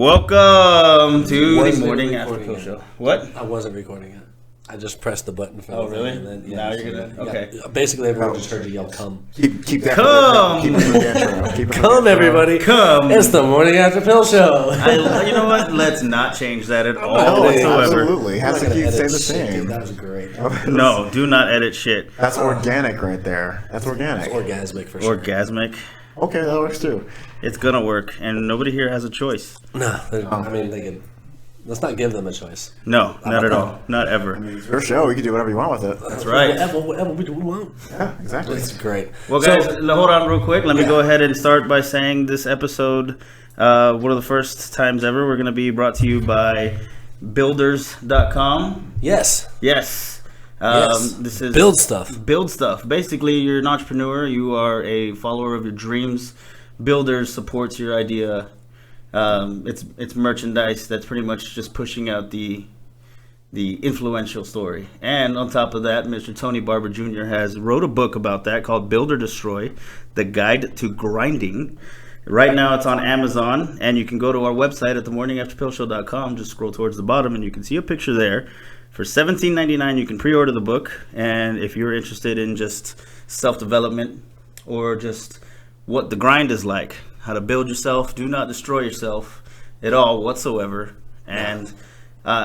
Welcome to the morning after pill show. What? I wasn't recording it. I just pressed the button for Oh, really? and then, Now you're gonna. Okay. Yeah, basically, everyone just heard you yell, "Come, Keep that. Come! Keep it in the intro. Keep it in come, the intro. Um, everybody, Come. It's the morning after pill show." You know what? Let's not change that at all No, whatsoever. absolutely. I'm Has not to gonna keep stay edit the shit, dude. same. That was great. No, do not edit shit. That's organic right there. That's organic. It's orgasmic for sure. Orgasmic. Okay, that works too. It's gonna work, and nobody here has a choice. No, I mean they could. Let's not give them a choice. No, not at all. Not ever. It's your show. You can do whatever you want with it. That's right. Whatever we want. Yeah, exactly. It's great. Well, guys, hold on real quick. Let me go ahead and start by saying this episode, one of the first times ever, we're going to be brought to you by Builders.com. Yes. Yes. Yes. This is Build stuff. Build stuff. Basically, you're an entrepreneur. You are a follower of your dreams. Builders supports your idea. It's merchandise that's pretty much just pushing out the influential story. And on top of that, Mr. Tony Barber Jr. has wrote a book about that called Build or Destroy: The Guide to Grinding. Right now it's on Amazon, and you can go to our website at themorningafterpillshow.com. Just scroll towards the bottom and you can see a picture there. For $17.99 you can pre-order the book, and if you're interested in just self-development or just what the grind is like, how to build yourself, do not destroy yourself at all whatsoever. And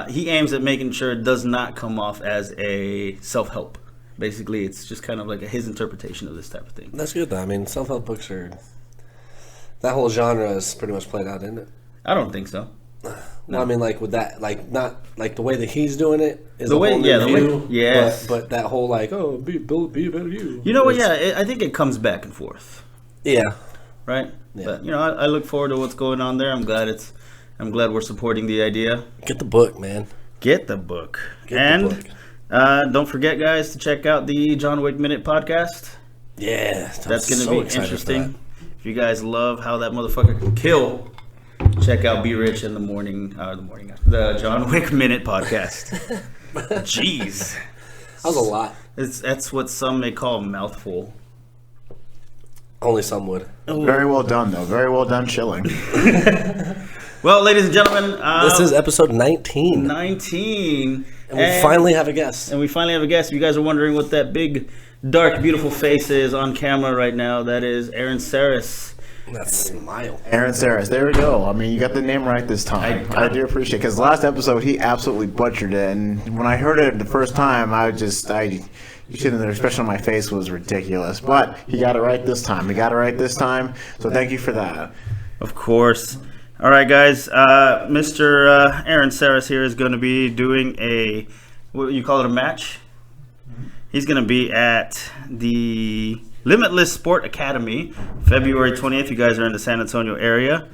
he aims at making sure it does not come off as a self-help. Basically, it's just kind of like his interpretation of this type of thing. That's good though. I mean, self-help books are. That whole genre is pretty much played out, isn't it? I don't think so. No, I mean, like with that, like not like the way that he's doing it is The a way- whole new yeah, the way- view, yes. but that whole like, oh, be a better you. You know what? Yeah, I think it comes back and forth, Yeah. right? Yeah. But I look forward to what's going on there. I'm glad we're supporting the idea. Get the book, man. Get the book. Get and the book. don't forget, guys, to check out the John Wick Minute podcast. Yeah, That's going to be interesting. If you guys love how that motherfucker can kill, check out Be Rich in the the John Wick Minute podcast. Jeez. That was a lot. That's what some may call a mouthful. Only some would. Very well done, though. Very well done chilling. Well, ladies and gentlemen, This is episode 19. 19. And we finally have a guest. And we finally have a guest. If you guys are wondering what that big, dark, beautiful face is on camera right now, that is Aran Seras. That smile. Aran Seras. There we go. I mean, you got the name right this time. I do appreciate it. Because last episode, he absolutely butchered it. And when I heard it the first time, you shouldn't have, especially on my face, was ridiculous. But he got it right this time. So thank you for that. Of course. All right, guys. Mr. Aran Seras here is going to be doing what you call it, a match? He's going to be at the Limitless Sport Academy, February 20th. You guys are in the San Antonio area.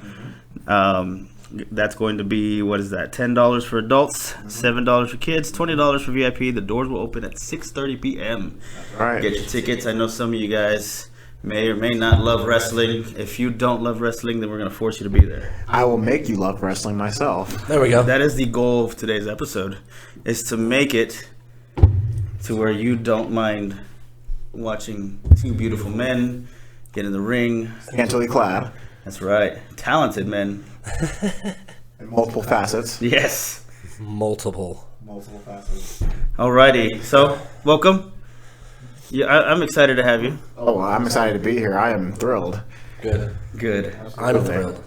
That's going to be, what is that, $10 for adults, $7 for kids, $20 for VIP. The doors will open at 6:30 p.m. All right. Get your tickets. I know some of you guys may or may not love wrestling. If you don't love wrestling, then we're going to force you to be there. I will make you love wrestling myself. There we go. That is the goal of today's episode, is to make it to where you don't mind watching two beautiful men get in the ring. Scantily clad. That's right. Talented men. In multiple facets. Yes. Multiple facets. Alrighty. So, welcome. Yeah, I'm excited to have you. Oh, well, I'm excited to be here. I am thrilled. Good. Good. I'm thrilled.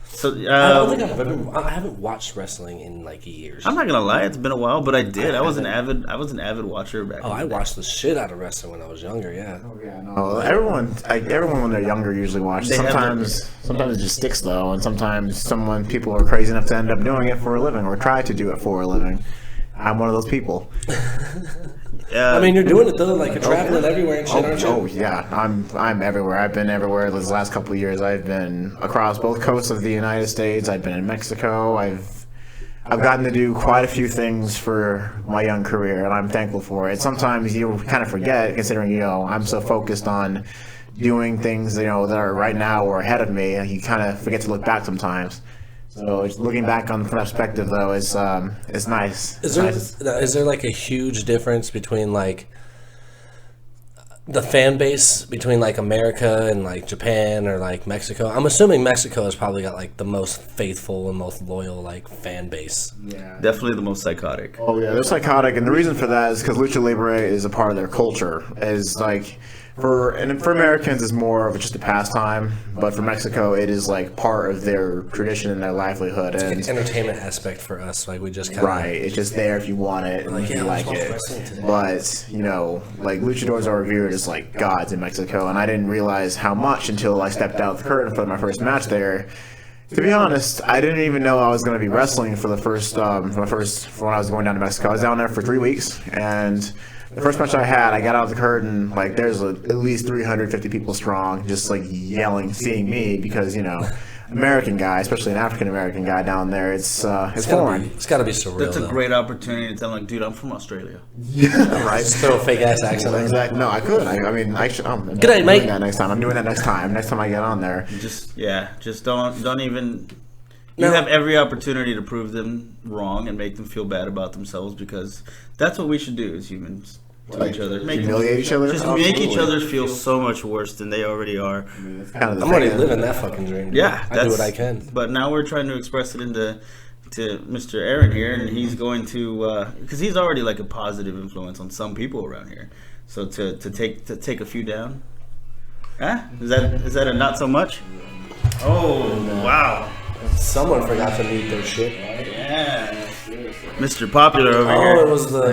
So, I haven't watched wrestling in like years. I'm not gonna lie, it's been a while, but I did. I was an avid watcher back. Oh, I watched the shit out of wrestling when I was younger. Yeah. Oh yeah, no. Everyone when they're younger usually watches. Sometimes it just sticks though, and sometimes people are crazy enough to end up doing it for a living or try to do it for a living. I'm one of those people. I mean, you're doing it though. Like you're traveling everywhere and shit, aren't you? Oh yeah, I'm everywhere. I've been everywhere this last couple of years. I've been across both coasts of the United States. I've been in Mexico. I've gotten to do quite a few things for my young career, and I'm thankful for it. Sometimes you kind of forget, considering I'm so focused on doing things that are right now or ahead of me, and you kind of forget to look back sometimes. So looking back on the perspective, though, is nice. Is there like a huge difference between like the fan base between like America and like Japan or like Mexico. I'm assuming Mexico has probably got like the most faithful and most loyal like fan base. Yeah. Definitely the most psychotic. Oh yeah, they're psychotic, and the reason for that is because lucha libre is a part of their culture. Is like for Americans, it's more of just a pastime, but for Mexico, it is like part of their tradition and their livelihood. And It's an entertainment aspect for us. Like we just kind of right, it's just there if you want it and Like, if yeah, you let's like watch it. wrestling today. But you know, like luchadors are revered as like gods in Mexico, and I didn't realize how much until I stepped out the curtain for my first match there. To be honest, I didn't even know I was going to be wrestling for the first, for when I was going down to Mexico. I was down there for 3 weeks, and the first match I had, I got out the curtain, like there's at least 350 people strong, just like yelling, seeing me, because, you know, American guy, especially an African American guy down there, it's foreign. It's got to be surreal. That's a though. great opportunity to tell them, like, dude, I'm from Australia. Right? Just throw a fake ass accent on. Exactly. No, I could. I mean, I should. I'm G'day, mate. doing that next time. I'm doing that next time. Next time I get on there. Just don't even. No. You have every opportunity to prove them wrong and make them feel bad about themselves, because that's what we should do as humans to each other. Humiliate each other. Just make each Absolutely. other feel so much worse than they already are. Kind of the I'm thing. already living that fucking dream. Dude. Yeah, I do what I can. But now we're trying to express it to Mr. Aaron here, and he's going to because he's already like a positive influence on some people around here. So to take a few down, huh? Is that a not so much? Oh wow, Someone forgot to mute their shit. yeah, Mr. Popular over Oh, here.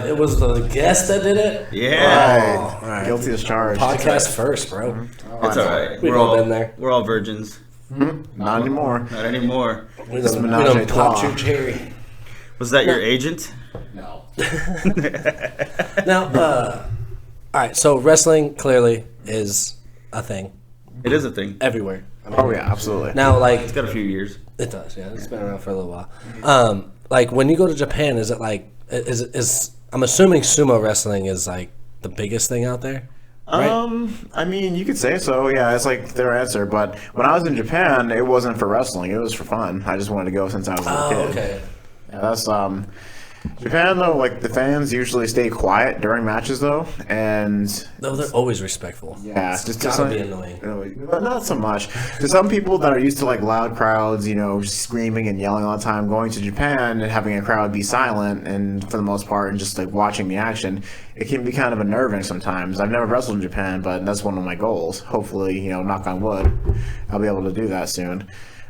it was the guest that did it. Yeah, All right. Guilty as charged. Podcast first, bro. it's all right. We've all been there. We're all virgins. Not anymore. Not anymore. We It's done menage a popped trois. your cherry. Was that your agent? No. Now, all right. So wrestling clearly is a thing It is a thing. everywhere. Oh yeah, absolutely. Now, like It's got a few years. it does, yeah. It's been around for a little while. Like when you go to Japan, is it like is I'm assuming sumo wrestling is like the biggest thing out there? Right? I mean, you could say so. Yeah, it's like their answer. But when I was in Japan, it wasn't for wrestling. It was for fun. I just wanted to go since I was a little Oh, kid. okay. Yeah, that's Japan though. Like the fans usually stay quiet during matches though, and No, they're always respectful. yeah, It's just gotta some, be annoying. But not so much. To some people that are used to like loud crowds, you know, screaming and yelling all the time, going to Japan and having a crowd be silent and for the most part and just like watching the action, it can be kind of unnerving sometimes. I've never wrestled in Japan, but that's one of my goals. Hopefully, you know, knock on wood, I'll be able to do that soon.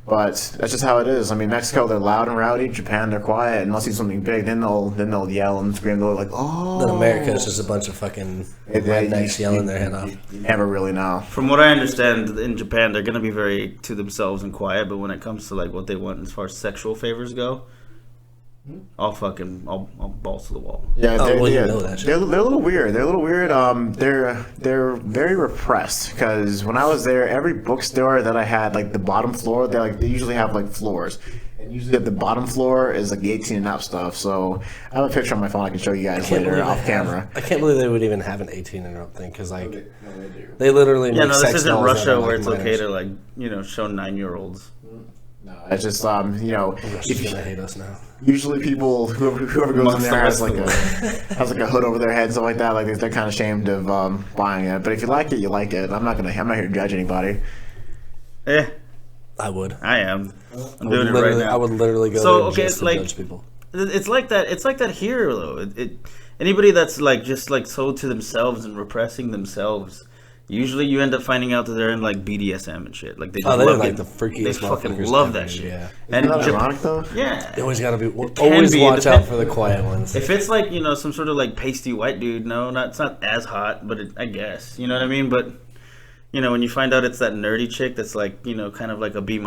But that's just how it is. I mean, Mexico, they're loud and rowdy. Japan, they're quiet. Unless it's something big, then they'll yell and scream. They'll like, oh. Then America is just a bunch of fucking rednecks yelling their head off. You never really know. From what I understand, in Japan, they're going to be very to themselves and quiet, but when it comes to like what they want as far as sexual favors go, I'll balls to the wall. Yeah, Oh, well, you yeah, know that shit. they're a little weird. They're a little weird. They're very repressed because when I was there, every bookstore that I had, like the bottom floor, they usually have like floors, and usually at the bottom floor is like the 18 and up stuff. So I have a picture on my phone I can show you guys Can't later believe off they have- camera. I can't believe they would even have an 18 and up thing because like they literally Yeah, make no, this sex isn't dolls that Russia are, where like, it's okay minors. to like show 9-year-olds. No, it's just you know, Russia's if gonna hate us now. usually people whoever goes in Amongst there the has rest like of the has like a hood over their head, stuff like that. Like they're kind of ashamed of buying it. But if you like it, you like it. I'm not here to judge anybody. I would. I am. I'm I would doing it right literally- now. I would literally go So, there okay, just to like- judge people. It's like that. It's like that here, though. Anybody that's like just like so to themselves and repressing themselves, usually you end up finding out that they're in like BDSM and shit. Like they just they're love like it. the freakiest They fucking motherfuckers love ever, that shit. yeah. And Isn't that Japan- ironic though? yeah. You always gotta be. can Always be, watch depend- out for the quiet ones. If it's like some sort of like pasty white dude, it's not as hot, but I guess you know what I mean. But when you find out it's that nerdy chick that's like kind of like a B-,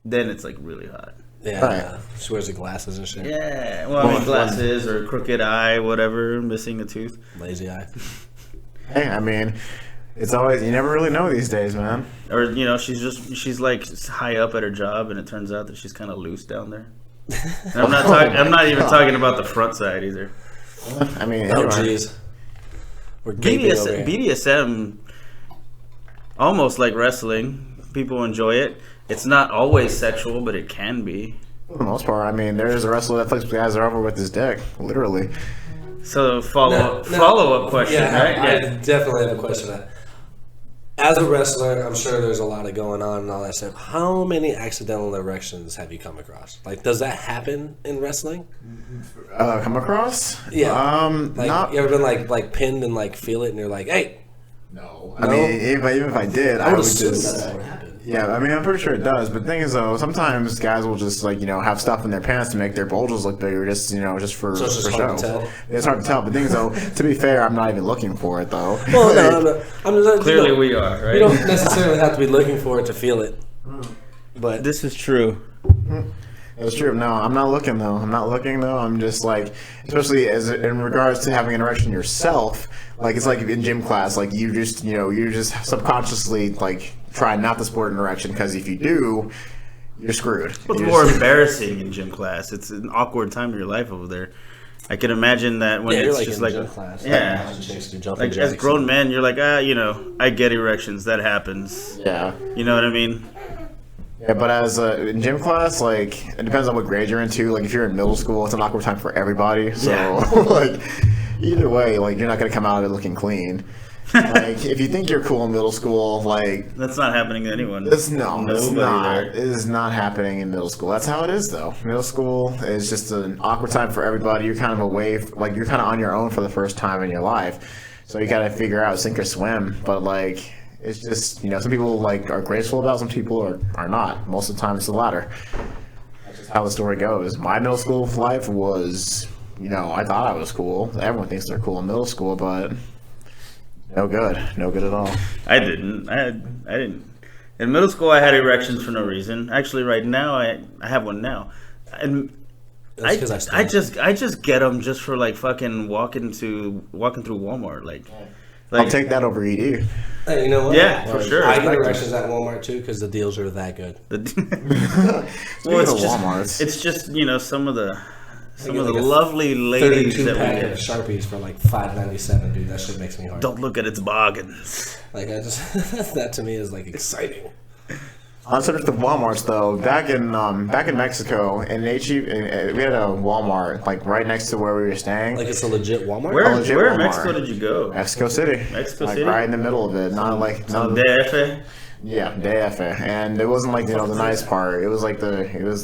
then it's like really hot. Yeah, Right. yeah. She wears the glasses and shit. Yeah, well, I mean, glasses or crooked eye, whatever, missing a tooth. Lazy eye. Hey, I mean, it's always you never really know these days, man. Or she's like high up at her job, and it turns out that she's kind of loose down there. And I'm not even talking about the front side either. I mean, Oh anyway. jeez. We're gaping over here. BDSM, almost like wrestling, people enjoy it. It's not always sexual, but it can be. For the most part, I mean, there's a wrestler that flips guys over with his dick, literally. So follow up question, right? I definitely have a question for that. As a wrestler, I'm sure there's a lot of going on and all that stuff. How many accidental erections have you come across? Like, does that happen in wrestling? Come across? Yeah. Like, not. You ever been like pinned and like feel it, and you're like, hey. No. I mean, even if I did, I would just. That would happen. Yeah, I mean, I'm pretty sure it does. But the thing is, though, sometimes guys will just have stuff in their pants to make their bulges look bigger, just for So it's just for hard show. to tell. It's hard to tell. But the thing is, though, to be fair, I'm not even looking for it, though. Well, no. I'm just, Clearly, we are, right? You don't necessarily have to be looking for it to feel it. But This is true. It's true. No, I'm not looking though. I'm just like, especially as in regards to having an erection yourself. Like it's like in gym class, like you just subconsciously like try not to sport an erection because if you do, you're screwed. What's more embarrassing in gym class? It's an awkward time of your life over there. I can imagine that when it's you're just in like gym class. yeah, Jumping like as grown men, you're like I get erections. That happens. Yeah. You know what I mean? Yeah, but as in gym class, like it depends on what grade you're into. Like if you're in middle school, it's an awkward time for everybody. So like either way, like you're not gonna come out of it looking clean. Like if you think you're cool in middle school, like That's not happening to anyone. it's Nobody not. there. It is not happening in middle school. That's how it is, though. Middle school is just an awkward time for everybody. You're kind of you're kind of on your own for the first time in your life, so you got to figure out sink or swim. But like, it's just some people like are graceful about, it, some people are not. Most of the time, it's the latter. That's just how the story goes. My middle school life was, I thought I was cool. Everyone thinks they're cool in middle school, but. No good at all. I didn't. I didn't. In middle school, I had erections for no reason. Actually, right now, I have one now, and I just get them just for like fucking walking through Walmart, like I'll take that over ED. Hey, you know what? Yeah, for sure. I get erections at Walmart too because the deals are that good. Well, it's just Walmarts. it's just some of the Like a lovely ladies 32 that we pack of get. Sharpies for like $5.97, dude. That shit makes me hard. Don't look at its bargains. Like I just that to me is like exciting. On the subject of Walmarts, though, back in Mexico, in HE, we had a Walmart like right next to where we were staying. Like it's a legit Walmart. Where legit in Walmart. Mexico did you go? Mexico City. Mexico like City? right in the middle of it, not like DF? yeah, DF, and it wasn't like the nice part. It was like it's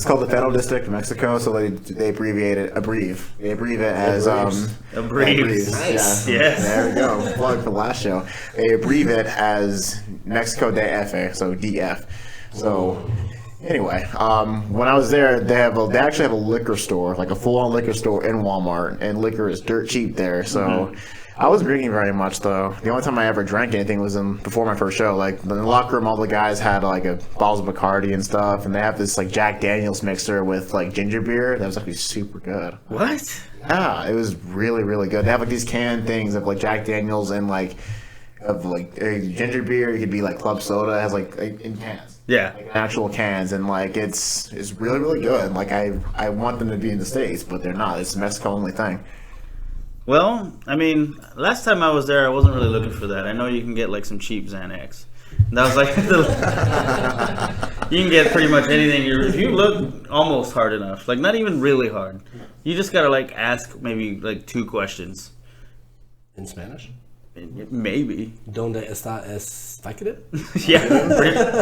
called the Federal District of Mexico, so they abbreviate it as Abbreviate. Nice. Yeah, Yes. there we go. Plug for the last show. They abbreviate it as Mexico DF, so DF. So. Anyway, when I was there, they actually have a liquor store, like a full-on liquor store in Walmart, and liquor is dirt cheap there. So I wasn't drinking very much, though. The only time I ever drank anything was before my first show. Like in the locker room, all the guys had like bottles of Bacardi and stuff, and they have this like Jack Daniel's mixer with like ginger beer. That was actually super good. What? Yeah, it was really, really good. They have like these canned things of like Jack Daniel's and like ginger beer. It could be like club soda. It has like in cans. Yeah. Like actual cans, and like it's really, really good. Like I want them to be in the States, but they're not. It's a Mexico only thing. Well, I mean, last time I was there, I wasn't really looking for that. I know you can get like some cheap Xanax. And that was like you can get pretty much anything. If you look almost hard enough, like not even really hard, you just gotta like ask maybe like 2 questions. In Spanish. Maybe. Donde está es Vicodin? Yeah.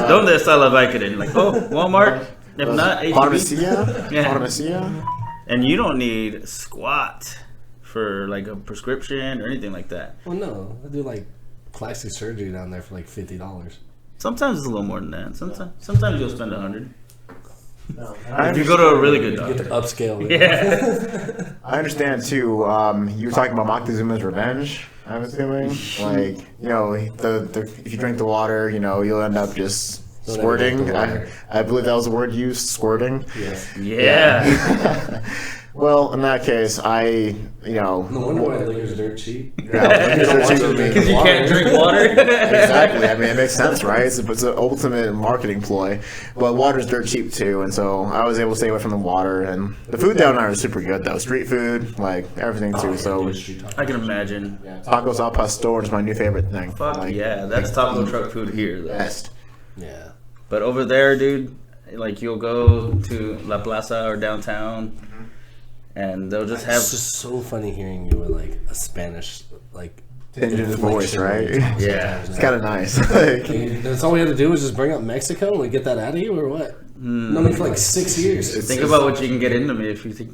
Donde está la Vicodin? Like, Walmart. If not, HEB. Pharmacia? Yeah. Pharmacia? And you don't need squat for like a prescription or anything like that. Well, no, I do like plastic surgery down there for like $50. Sometimes it's a little more than that. Sometimes you'll spend $100. No. If you go to a really good You get to doctor. upscale. Yeah. I understand too. You were talking about Moctezuma's revenge. I'm assuming, like if you drink the water, you'll end up just Don't ever squirting. drink the water. I believe that was the word used, squirting. Yes. Yeah. Well, in that case, No wonder why liquor's dirt cheap. Because you can't drink water. Exactly. I mean, it makes sense, right? It's an ultimate marketing ploy. But water's dirt cheap too, and so I was able to stay away from the water. And the food down there is super good, though. Street food, like everything too. So I can imagine. tacos al pastor is my new favorite thing. Fuck Like, yeah, that's taco truck food here, though. best. Yeah. But over there, dude, like you'll go to La Plaza or downtown, and they'll just have. It's just so funny hearing you with like a Spanish like Tinge in his voice, right? Yeah. It's kind of nice. Like, that's all we had to do was just bring up Mexico and we get that out of you, or what? Known me for like 6 years. Think about what you can get into me if you think.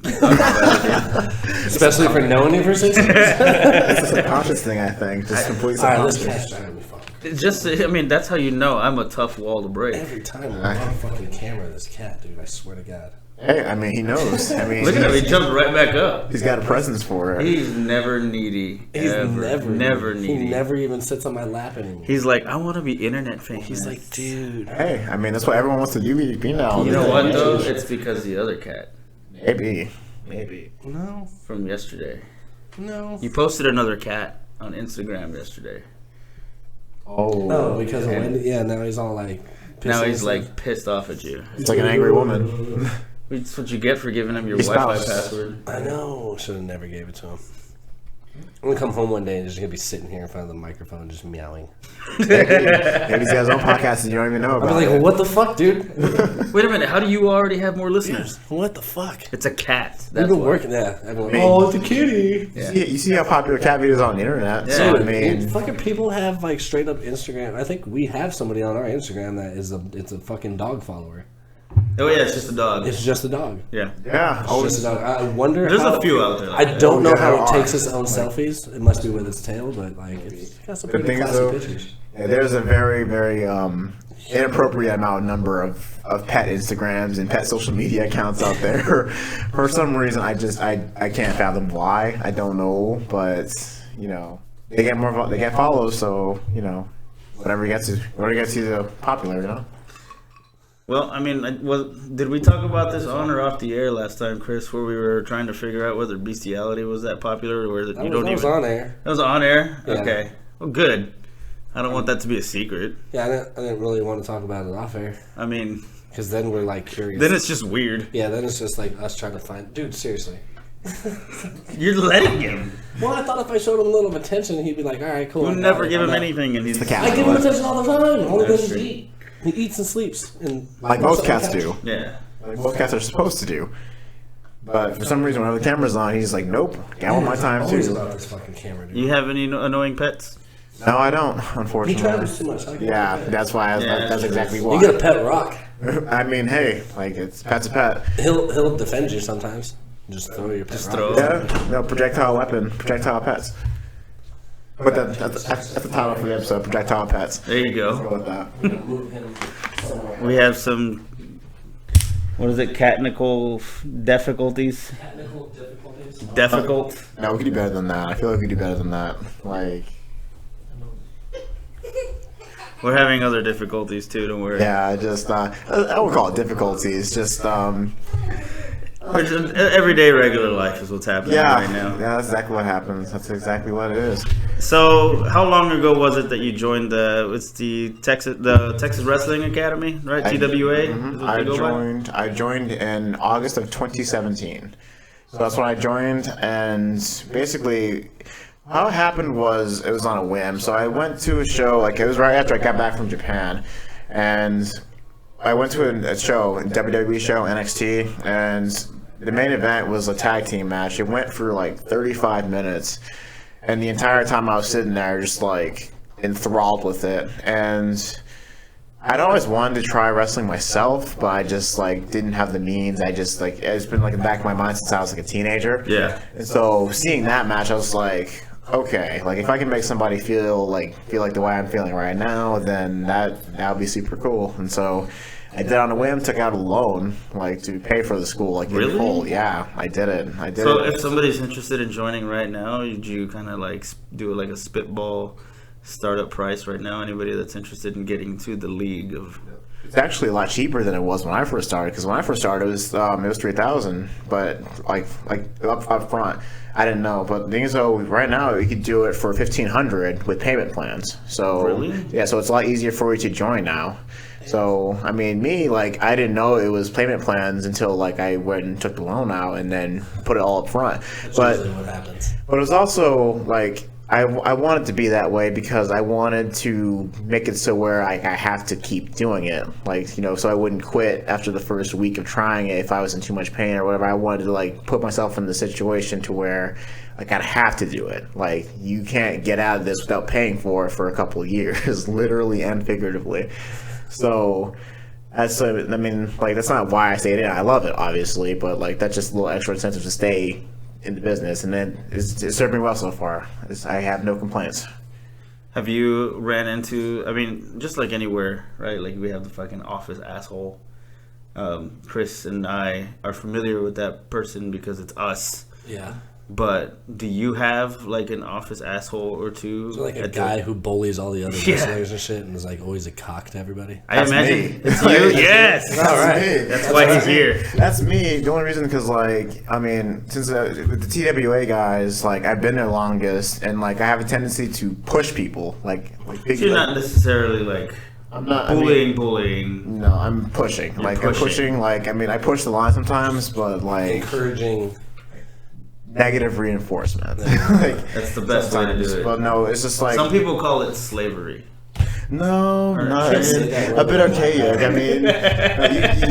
Especially for knowing you for 6 years. it's a subconscious thing, I think. Just completely Alright, this subconscious. cat's driving me fucking. It's just, I mean, that's how you know I'm a tough wall to break. Every time we're on fucking camera, this cat, dude, I swear to God. Hey, I mean, he knows. I mean, Look at him, he jumped right back up. he's got a presence for it. He's never needy. He's ever, never needy. He never even sits on my lap anymore. He's like, I want to be internet famous. He's like, dude. Hey, I mean, that's what everyone wants to do. Be now. You know what though? It's because the other cat Maybe. No, from yesterday. no. You posted another cat on Instagram yesterday. Oh, because of Wendy? Yeah, now he's all like... Now he's like pissed off at you. It's like an angry woman. That's what you get for giving him your Your Wi-Fi spouse. password. I know. Should have never gave it to him. I'm gonna come home one day and just gonna be sitting here in front of the microphone just meowing. Maybe he's got his own podcast and you don't even know I'll be about like, it. well, what the fuck, dude? Wait a minute, how do you already have more listeners? What the fuck? It's a cat. We've That's been why. working that. Everyone, Man. oh, it's a kitty. You see how popular cat videos are on the internet. Yeah. So, I Dude, mean, fucking people have like straight up Instagram. I think we have somebody on our Instagram that is it's a fucking dog follower. Oh yeah, it's just a dog. It's just a dog. Yeah. yeah. It's just a dog. I wonder. There's how, a few out there. I Like don't know Yeah, how there it are. takes its own selfies. It must be with its tail, but like it's got some The pretty thing is, classy though, pictures. yeah, there's a very, very inappropriate number of pet Instagrams and pet social media accounts out there. For some reason, I can't fathom why. I don't know, but you know, they get follows, so you know, whatever gets you popular, you know. Well, I mean, did we talk about this on or off the air last time, Chris, where we were trying to figure out whether bestiality was that popular or whether That you was, don't that was even? on air. That was on air. Yeah. Okay. Well, good. I don't want that to be a secret. Yeah, I didn't really want to talk about it off air I mean, because then we're like curious. then it's just weird. Yeah, then it's just like us trying to find. Dude, seriously. You're letting him. Well, I thought if I showed him a little attention, he'd be like, all right, cool. You I'm never down, give I'm him down. anything, and he's the cat. I give him attention all the time. All he That's does is true. eat. He eats and sleeps. And Like most cats do. Yeah. Like most cats are supposed to do. But for some reason, whenever the camera's on, he's like, "Nope, I want my time Always too." about this fucking camera, dude. You have any annoying pets? No, I don't. He Unfortunately. travels too much. I get Yeah, it. that's why. Yeah, That's exactly why. You get a pet rock. I mean, hey, like pet's a pet. He'll defend you sometimes. Just throw your pet Just rock. throw it. Yeah, no projectile weapon, projectile pets. But that's the title for the episode: projectile pets. There you Go go. with that. Move him somewhere. We have some. What is it? Technical difficulties. Technical difficulties. Difficult. No, we could do better than that. I feel like we could do better than that. Like, We're having other difficulties too. Don't worry. yeah, I won't call it difficulties. Just Everyday regular life is what's happening yeah, right now. yeah, that's exactly what happens. That's exactly what it is. So, how long ago was it that you joined the Texas Wrestling Academy, right? TWA. is what I they go by? I joined in August of 2017. So that's when I joined, and basically, how it happened was it was on a whim. So I went to a show, like it was right after I got back from Japan, and I went to a show, a WWE show, NXT, and the main event was a tag team match. It went for like 35 minutes, and the entire time I was sitting there just like enthralled with it. And I'd always wanted to try wrestling myself, but I just like didn't have the means. I just like it's been like in the back of my mind since I was like a teenager. Yeah. And so seeing that match, I was like, okay, like if I can make somebody feel like the way I'm feeling right now, then that would be super cool. And so I did it on a whim, took out a loan like to pay for the school, like Really? in full. Yeah, I did it. So, if somebody's interested in joining right now, would you kind of like do like a spitball startup price right now? Anybody that's interested in getting to the league of. It's actually a lot cheaper than it was when I first started. Because when I first started, it was $3,000, but like up front, I didn't know. But the thing is, though, right now you could do it for $1,500 with payment plans. So Really? yeah, so it's a lot easier for you to join now. So I mean, me like I didn't know it was payment plans until like I went and took the loan out and then put it all up front. That's But usually what happens. but it was also like I want it to be that way because I wanted to make it so where I have to keep doing it, like, you know, so I wouldn't quit after the first week of trying it if I was in too much pain or whatever. I wanted to like put myself in the situation to where like I'd have to do it. Like, you can't get out of this without paying for it for a couple of years, literally and figuratively. So that's, I mean, like, that's not why I stayed in. I love it, obviously, but like that's just a little extra incentive to stay in the business, and then it's served me well so far. I have no complaints. Have you ran into, I mean, just like anywhere, right? Like, we have the fucking office asshole. Chris and I are familiar with that person because it's us. Yeah. But do you have like an office asshole or two? So like a guy who bullies all the other wrestlers and shit and is like always a cock to everybody? I imagine it's you. Yes. All right. That's why he's here. That's me. The only reason, because like, I mean, since with the TWA guys, like, I've been there longest, and like I have a tendency to push people. Like big, so you're not necessarily like I'm not bullying. No, I'm pushing. You're like pushing. I'm pushing. Like, I mean, I push the line sometimes, but like Encouraging. Negative reinforcement. Like, that's the best way to do it. But no, it's just like some people call it slavery. No, not a bit archaic. I mean,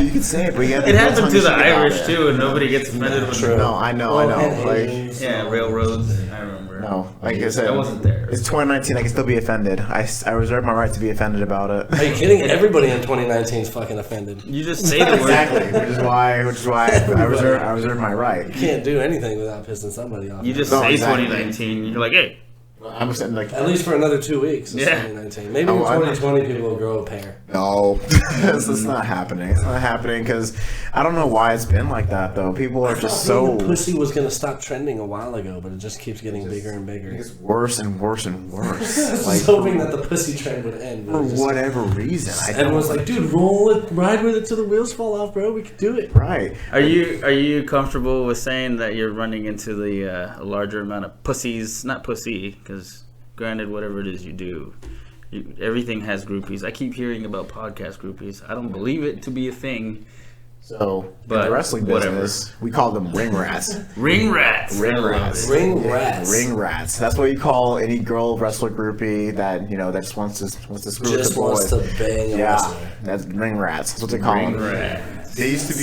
you can say it, but you have it happened to the Irish too, and nobody gets offended with it. No, I know. Like, yeah, railroads. I remember. No, like I said, I wasn't there. It's 2019. I can still be offended. I reserve my right to be offended about it. Are you kidding? Everybody in 2019 is fucking offended. You just say the word. Exactly, which is why I reserve my right. You can't do anything without pissing somebody off. You just say 2019. You're like, hey. I'm saying, like, at least for another 2 weeks. It's 2019. Maybe in 2020 people will grow a pair. No, it's not happening. It's not happening because I don't know why it's been like that though. People are just so. The pussy was gonna stop trending a while ago, but it just keeps getting bigger and bigger. It's worse and worse and worse. I was hoping that the pussy trend would end for whatever reason. Everyone's like, dude, roll it, ride with it till the wheels fall off, bro. We can do it. Right. Are you comfortable with saying that you're running into the larger amount of pussies? Not pussy, because granted, whatever it is you do, everything has groupies. I keep hearing about podcast groupies. I don't believe it to be a thing. So, in the wrestling business, we call them ring rats. Ring rats. Ring rats. Ring rats. Ring rats. That's what you call any girl wrestler groupie that, you know, that just wants to screw with the boys. Just wants to bang a wrestler. That's ring rats. That's what they call them. Rats. They used to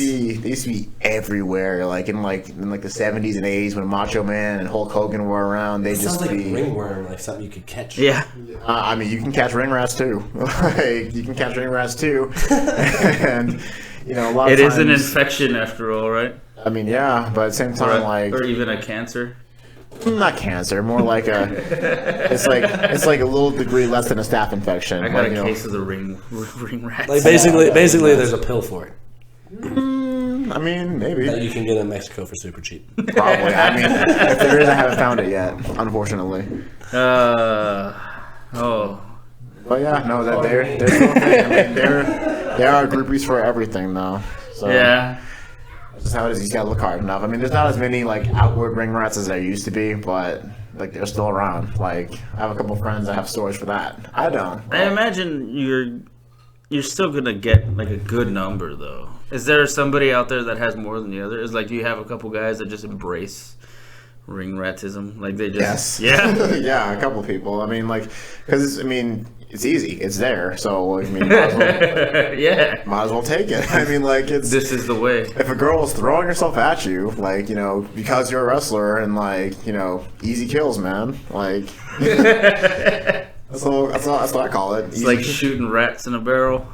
be everywhere, like in the 70s and 80s when Macho Man and Hulk Hogan were around. They just sounds like be ringworm, like something you could catch. Yeah. I mean, you can catch ring rats too. Like, you can catch ring rats too, and you know, a lot of times, it is an infection after all, right? I mean, yeah, but at the same time, or even a cancer. Not cancer, more like it's like a little degree less than a staph infection. I got a case of the ring rats. Like basically, there's a pill for it. I mean, maybe that you can get in Mexico for super cheap. Probably. I mean, if there is, I haven't found it yet, unfortunately. But yeah, no, that they're still a thing. I mean, there are groupies for everything though. So yeah. That's just how it is. You just gotta look hard enough. I mean, there's not as many like outward ring rats as there used to be, but like they're still around. Like, I have a couple of friends that have stories for that. I don't. I imagine you're still gonna get like a good number though. Is there somebody out there that has more than the other? Is like, do you have a couple guys that just embrace ring ratism? Like they just yeah, a couple people. I mean, like, because I mean, it's easy. It's there. So I mean, might as well, might as well take it. I mean, like, this is the way. If a girl is throwing herself at you, like, you know, because you're a wrestler, and like, you know, easy kills, man. Like, that's what I call it. It's like shooting rats in a barrel.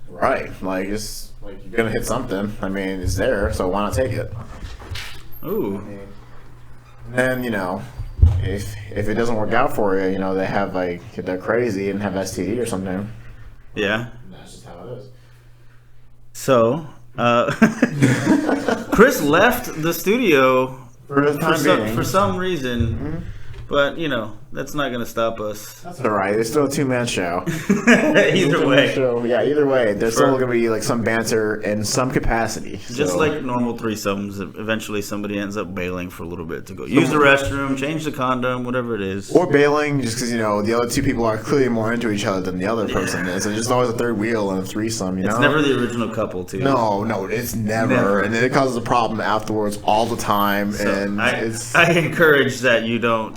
Right. Like, just like you're gonna hit something. I mean, it's there, so why not take it? Ooh. And then, you know, if it doesn't work out for you, you know, they have like, they're crazy and have STD or something. Yeah. That's just how it is. So, Chris left the studio for some reason. Mm-hmm. But, you know, that's not going to stop us. That's all right. It's still a two-man show. Either way. Yeah, either way. There's still going to be, like, some banter in some capacity. Just like normal threesomes, eventually somebody ends up bailing for a little bit to go use the restroom, change the condom, whatever it is. Or bailing just because, you know, the other two people are clearly more into each other than the other person is. There's just always a third wheel in a threesome, you know? It's never the original couple, too. No, it's never. And then it causes a problem afterwards all the time. So and I encourage that you don't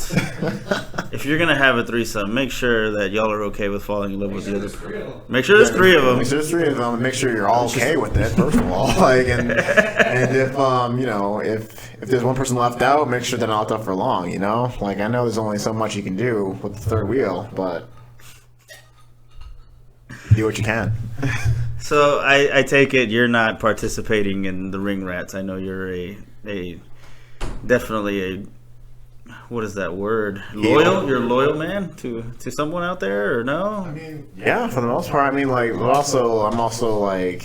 If you're gonna have a threesome, make sure that y'all are okay with falling in love with the other person. Make sure there's 3 of them. Make sure there's 3 of them, and make sure you're all okay with it. First of all, like, and if if there's one person left out, make sure they're not left out for long. Like, I know there's only so much you can do with the third wheel, but do what you can. So I take it you're not participating in the ring rats. I know you're definitely a, what is that word? Loyal? You're a loyal man to someone out there, or no? I mean, yeah, for the most part. I mean, like, I'm also like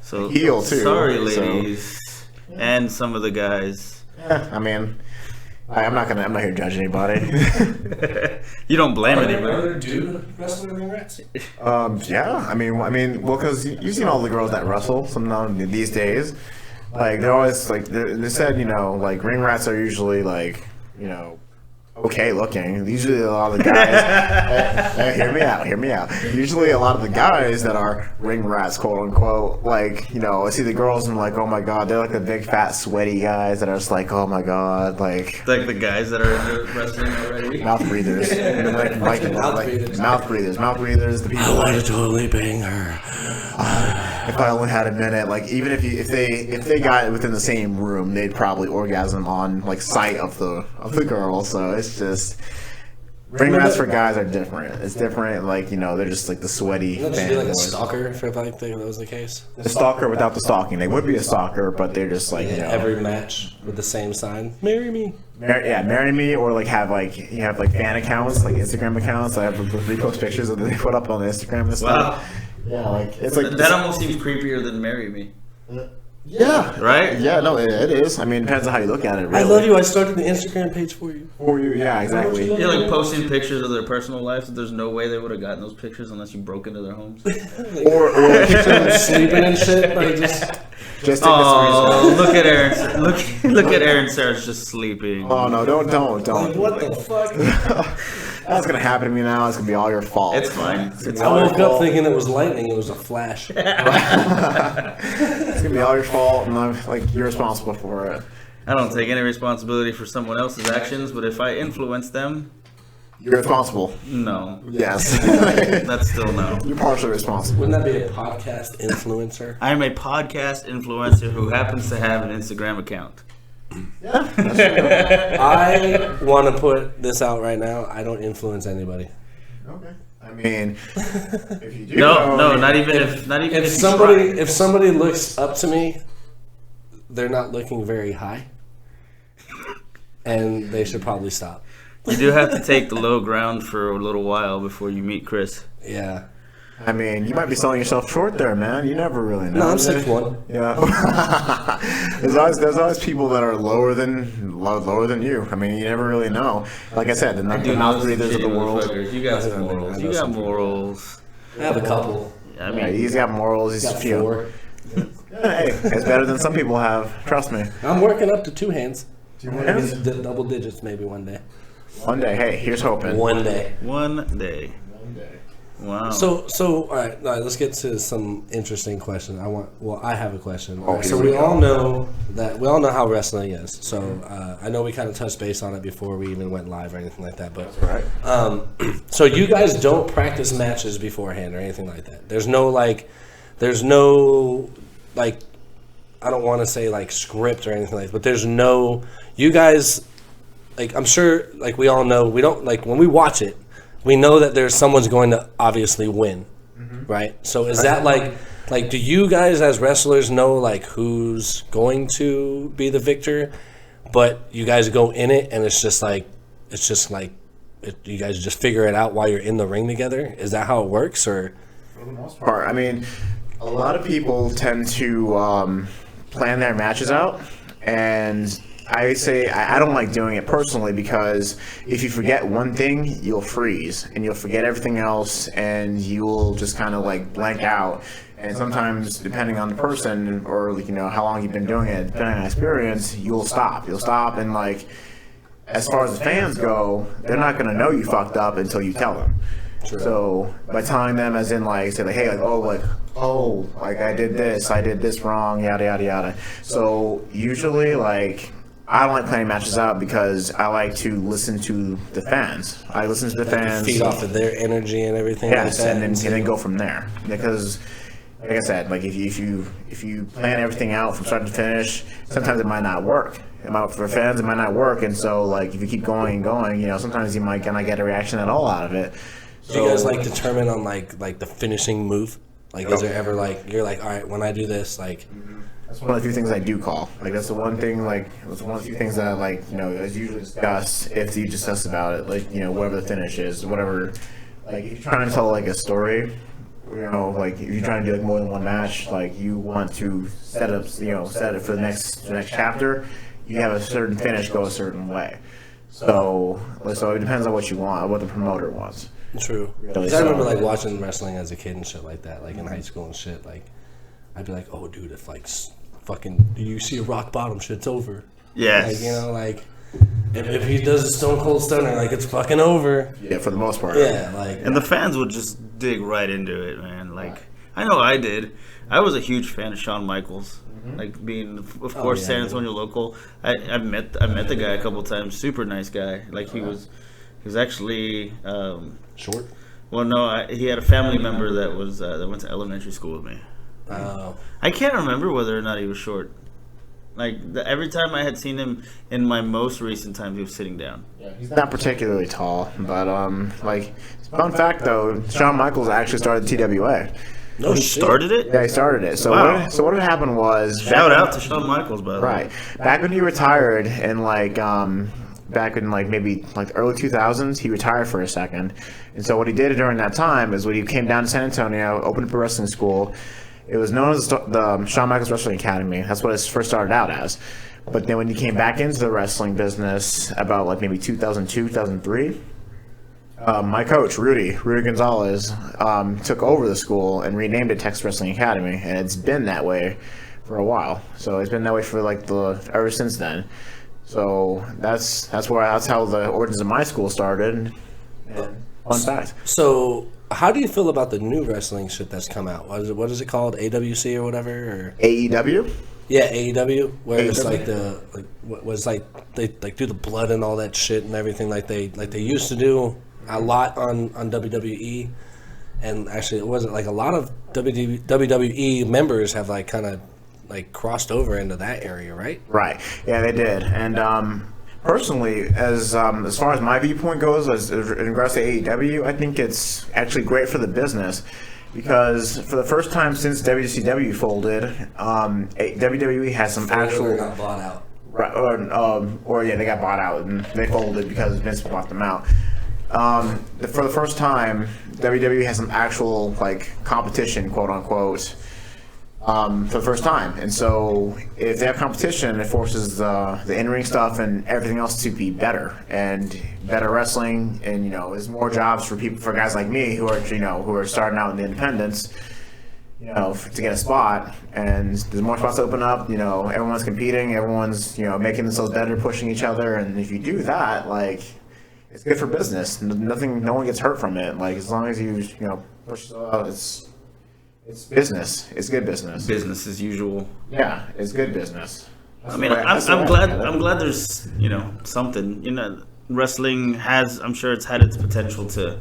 So heel too. sorry, ladies, and some of the guys. Yeah, I mean, I'm not here to judge anybody. You don't blame Are there anybody. other dude wrestler ring rats? Yeah, I mean, well, because you've seen all the girls that wrestle these days. Like, they're always like they said, like, ring rats are usually like, okay looking. Usually a lot of the guys hear me out. Usually a lot of the guys that are ring rats, quote unquote, like, I see the girls and I'm like, oh my god, they're like the big fat sweaty guys that are just like, oh my god, like Like the guys that are into wrestling already. mouth breathers. Mouth breathers, the people I want to totally bang her. if I only had a minute, like, even if they got within the same room, they'd probably orgasm on, like, sight of the girl. So it's just, ring rats for guys are different. It's different, like, they're just like the sweaty. Wouldn't that be like a fanboys. stalker if like that was the case? The stalker without the stalking. They would be a stalker, but they're just like, Every match with the same sign. Marry me. marry me, or like you have like fan accounts, like Instagram accounts. I have repost pictures that they put up on Instagram and stuff. Wow. Yeah, like it's like That almost seems creepier than marry me. yeah, Right? Yeah, no, it is. I mean, it depends on how you look at it. Really. I love you. I started the Instagram page for you. For you, yeah, exactly. Yeah, like posting pictures of their personal life. That there's no way they would have gotten those pictures unless you broke into their homes. Or Sleeping and shit. Like just take Oh, look at Aaron! Look at Aran Seras just sleeping. Oh no, don't. what the fuck? That's gonna happen to me now. It's gonna be all your fault. It's fine. It's I woke up thinking it was lightning. It was a flash. It's gonna be all your fault, and I'm like, you're responsible for it. I don't take any responsibility for someone else's actions, but if I influence them, You're responsible. no. Yes. That's still no. You're partially responsible. Wouldn't that be a podcast influencer? I'm a podcast influencer who happens to have an Instagram account. Yeah, that's true. I want to put this out right now. I don't influence anybody. Okay. I mean, if you do, No, not even if If you somebody try. if somebody looks up to me, they're not looking very high, and they should probably stop. You do have to take the low ground for a little while before you meet Chris. Yeah. I mean, you might be selling yourself short there, man. You never really know. No, I'm 6'1". Yeah. there's always people that are lower than you. I mean, you never really know. Like I said, the mouth breathers of the world. You got some morals. You got morals. I have a couple. I Yeah, mean, he's got morals. He's Got a few. 4. Hey, it's better than some people have. Trust me. I'm working up to 2 hands. hands? Double digits maybe one day. One day, hey, here's hoping. One day. one day. Wow. So all right, let's get to some interesting questions. I have a question. All right, here so we we go. all know how wrestling is. So I know we kind of touched base on it before we even went live or anything like that. But Right. so you guys don't practice matches beforehand or anything like that. There's no I don't want to say like script or anything like that, but there's no, you guys, like, I'm sure, like, we all know, we don't, like, when we watch it, we know that there's someone's going to obviously win, right? So is that like, do you guys as wrestlers know, like, who's going to be the victor, but you guys go in it and it's just like, you guys just figure it out while you're in the ring together? Is that how it works, or? For the most part, I mean, a lot of people tend to plan their matches out, and I say I don't like doing it personally, because if you forget one thing, you'll freeze and you'll forget everything else, and you'll just kind of like blank out. And sometimes, depending on the person, or how long you've been doing it, depending on experience, you'll stop, and like, as far as the fans go, they're not gonna know you fucked up until you tell them. True. So by telling them, as in like, say like, hey, like I did this wrong, yada yada yada. So usually, like, I don't like planning matches out because I like to listen to the fans. I listen to the fans. Feed off of their energy and everything. Yes, like that. and then go from there. Because, like I said, like if you plan everything out from start to finish, sometimes it might not work. For fans, it might not work, and so like if you keep going and going, sometimes you might not get a reaction at all out of it. Do you guys determine on like the finishing move? Like, is there ever you're like, all right, when I do this, like. That's one of the few things I do call. Like that's the one thing. Like it's one of the few things that is usually discussed if you discuss about it. Like whatever the finish is, whatever. Like if you're trying to tell like a story, like if you're trying to do like more than one match, like you want to set it for the next chapter. You have a certain finish go a certain way. So it depends on what you want, what the promoter wants. True. Really, I remember watching wrestling as a kid and shit like that, like in high school and shit. Like I'd be like, oh dude, if fucking you see a rock bottom, shit's over. Yes. If he does a Stone Cold Stunner, it's fucking over. Yeah, for the most part. Yeah, and the fans would just dig right into it, man. I know I did. I was a huge fan of Shawn Michaels. Being, of course, San Antonio local. I met the guy a couple times. Super nice guy. He was actually short. Well, no, he had a family member that was that went to elementary school with me. Oh. I can't remember whether or not he was short. Every time I had seen him in my most recent time, he was sitting down. Yeah, he's not particularly tall, but fun fact though, Shawn Michaels actually started TWA. No, he started it? Yeah, he started it. So wow. What had happened was shout out to Shawn Michaels, by the way. Right. Back when he retired in back in maybe early 2000s, he retired for a second. And so what he did during that time is when he came down to San Antonio, opened up a wrestling school. It was known as the Shawn Michaels Wrestling Academy. That's what it first started out as. But then when he came back into the wrestling business about maybe 2002, 2003, my coach, Rudy Gonzalez, took over the school and renamed it Texas Wrestling Academy. And it's been that way for a while. So it's been that way for ever since then. So that's how the origins of my school started. And fun fact. So how do you feel about the new wrestling shit that's come out? What is it called? AWC or whatever? Or? AEW? Yeah, AEW. Where AEW? It's they do the blood and all that shit and everything like they used to do a lot on WWE. And actually, it wasn't a lot of WWE members have kind of crossed over into that area, right? Right. Yeah, they did. And personally, as far as my viewpoint goes, as in regards to AEW, I think it's actually great for the business because for the first time since WCW folded, WWE has some actual got bought out. Right. They got bought out and they folded because Vince bought them out. For the first time, WWE has some actual competition, quote unquote. For the first time, and so if they have competition, it forces the in-ring stuff and everything else to be better and better wrestling, and there's more jobs for guys like me who are starting out in the independents, to get a spot, and there's more spots to open up. Everyone's competing, everyone's making themselves better, pushing each other, and if you do that, it's good for business. No one gets hurt from it. As long as you push it out, it's business. It's good business. Business as usual. Yeah, it's good business. I'm glad there's something. Wrestling has. I'm sure it's had its potential to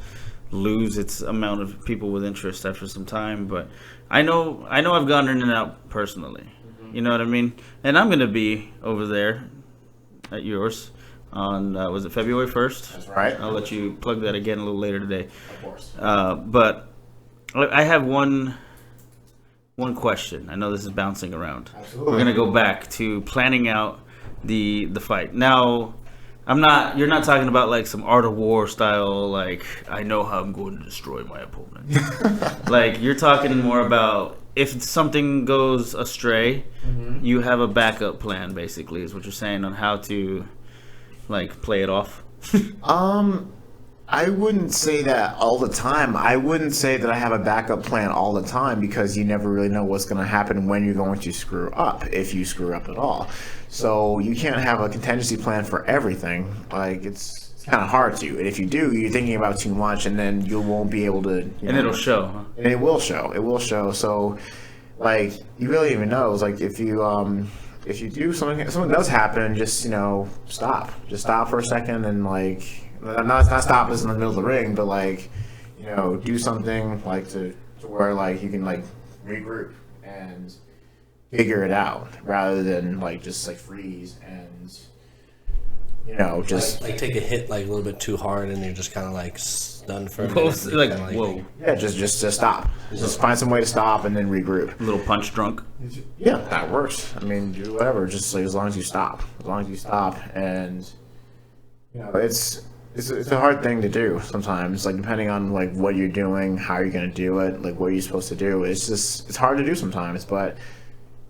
lose its amount of people with interest after some time. But I know I've gone in and out personally. You know what I mean? And I'm gonna be over there at yours on was it February 1st? That's right. I'll let you plug that again a little later today. Of course. But I have one question. I know this is bouncing around. Absolutely. We're gonna go back to planning out the fight. Now, you're not talking about some Art of War style, I know how I'm going to destroy my opponent. You're talking more about if something goes astray, you have a backup plan, basically, is what you're saying on how to play it off. I wouldn't say that all the time. I wouldn't say that I have a backup plan all the time because you never really know what's going to happen when you're going to screw up, if you screw up at all. So you can't have a contingency plan for everything. It's kind of hard to. And if you do, you're thinking about too much, and then you won't be able to. It'll show. Huh? And it will show. It will show. So, you really even know. If you if you do something does happen, just stop. Just stop for a second and like not stop us in the middle of the ring, but like do something like to where like you can like regroup and figure it out rather than like just like freeze and just like take a hit like a little bit too hard and you're just kind of like stunned for a Close, minute. like, whoa. yeah, just stop. Just find some way to stop and then regroup. A little punch drunk. Yeah, that works. I mean, do whatever. Just like as long as you stop. As long as you stop, and it's a hard thing to do sometimes. Like depending on like what you're doing, how you're gonna do it, like what you're supposed to do. It's hard to do sometimes. But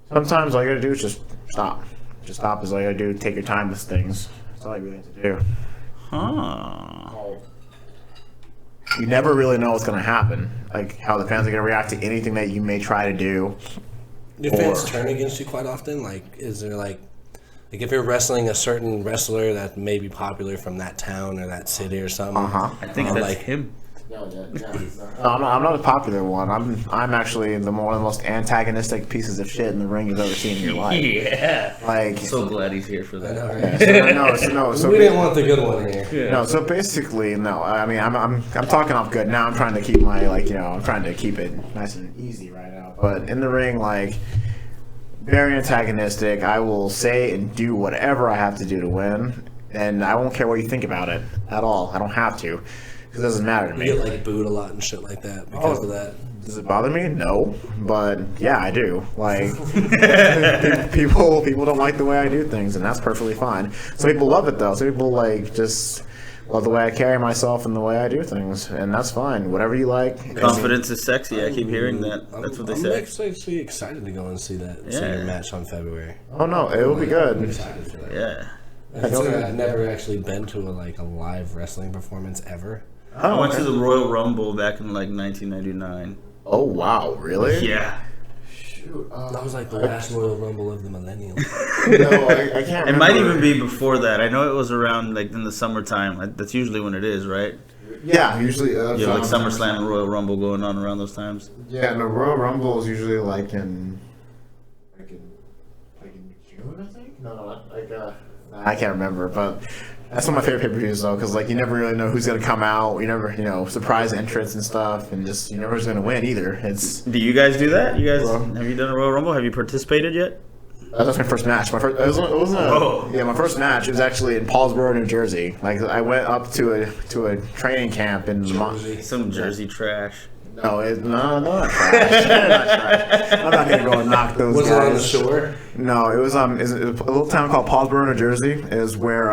sometimes all you gotta do is just stop. Just stop is all you gotta do. Take your time with things. That's all you really have to do. Huh. You never really know what's gonna happen. Like how the fans are gonna react to anything that you may try to do. Do fans turn against you quite often? Like, is there like if you're wrestling a certain wrestler that may be popular from that town or that city or something? I think that's like him. No, I'm not a popular one. I'm actually one of the most antagonistic pieces of shit in the ring you've ever seen in your life. Yeah. Like, So glad he's here for that. so we didn't want the good one here. Yeah. no. So basically, no. I mean, I'm talking off good now. I'm trying to keep my I'm trying to keep it nice and easy right now. But in the ring, like, very antagonistic. I will say and do whatever I have to do to win, and I won't care what you think about it at all. I don't have to. It doesn't matter to me. You get like booed a lot and shit like that because of that. Does it bother me? No, but yeah, I do. Like people don't like the way I do things, and that's perfectly fine. Some people love it though. Some people like just love the way I carry myself and the way I do things, and that's fine. Whatever you like. Confidence is sexy. I keep hearing that. That's what they say. I'm actually excited to go and see that see your match on February. Oh no, it will be good. I'm excited for that. Yeah. I've never actually been to a live wrestling performance ever. I went to the Royal Rumble back in like 1999. Oh wow, really? Yeah. Shoot. That was like the last Royal Rumble of the millennium. No, I can't. It might even be before that. I know it was around like in the summertime. That's usually when it is, right? Yeah, usually. You have like SummerSlam and Royal Rumble going on around those times. Yeah, and the Royal Rumble is usually like in June, I think. No, I can't remember, but that's one of my favorite pay-per-views though, because like you never really know who's gonna come out. You never, surprise entrance and stuff, and just you never who's gonna win either. Do you guys do that? You guys have you done a Royal Rumble? Have you participated yet? That was my first match. My first match. It was actually in Paulsboro, New Jersey. Like I went up to a training camp in Some Jersey trash. No, not trash. Not trash. I'm not gonna go and knock those Was guys. it on the shore? No, it was a little town called Paulsboro, New Jersey. Is where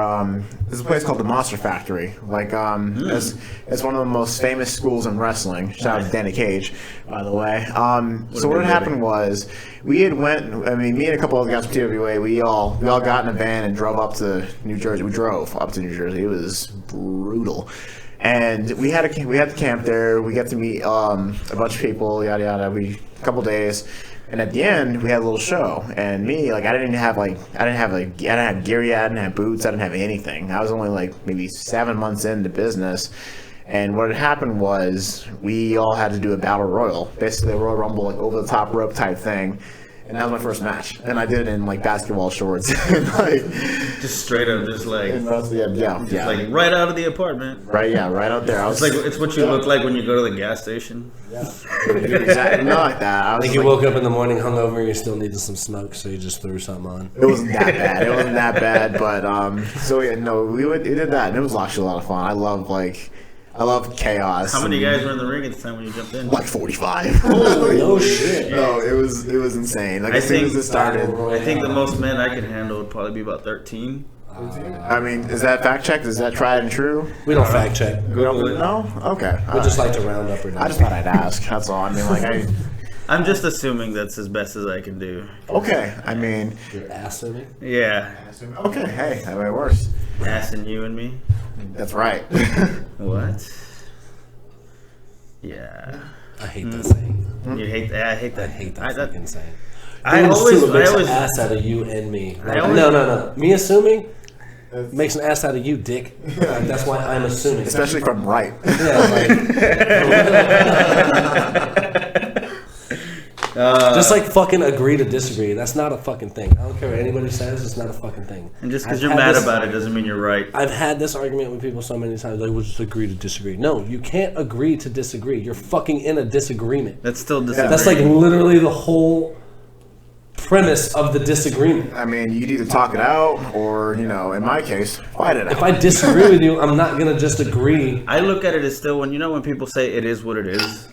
there's a place called the Monster Factory. Like it's one of the most famous schools in wrestling. Shout out to Danny Cage, by the way. So what had happened was me and a couple other guys from TWA, we all got in a van and drove up to New Jersey. We drove up to New Jersey. It was brutal. And we had the camp there. We got to meet a bunch of people, yada yada. A couple days, and at the end we had a little show. And me, like I didn't have gear yet. I didn't have boots. I didn't have anything. I was only like maybe 7 months into business. And what had happened was we all had to do a battle royal, basically a Royal Rumble, like over the top rope type thing. And that was my first match, and I did it in like basketball shorts, and, like just straight up, just like like right out of the apartment. Right out there. It's what you look like when you go to the gas station. Yeah, exactly. Not like that. I think you woke up in the morning hungover, and you still needed some smoke, so you just threw something on. It wasn't that bad. But so yeah, no, we did that, and it was actually a lot of fun. I love chaos. How many guys were in the ring at the time when you jumped in? Like 45. No shit. No, it was insane. Like as soon as it started, I think the most men I could handle would probably be about 13. I mean, is that fact checked? Is that tried and true? We don't fact check. No? Okay. We just like to round up or down. I just thought I'd ask. That's all. I mean, I'm just assuming that's as best as I can do. Okay. I mean, you're assuming? Yeah. Okay. Hey, that way worse. Assing you and me? That's right. What? Yeah. I hate that saying. You hate that? I hate that. I hate that fucking saying. I always ass out of you and me. No. Me assuming makes an ass out of you, dick. That's why I'm assuming. Especially from right. Yeah, Just like fucking agree to disagree. That's not a fucking thing. I don't care what anybody says. It's not a fucking thing. And just because you're mad about it doesn't mean you're right. I've had this argument with people so many times. Like, we'll just agree to disagree. No, you can't agree to disagree. You're fucking in a disagreement. That's still disagreement. That's like literally the whole premise of the disagreement. I mean, you'd either talk it out or, you know, in my case, fight it out. If I disagree with you, I'm not gonna just agree. I look at it as still when people say it is what it is.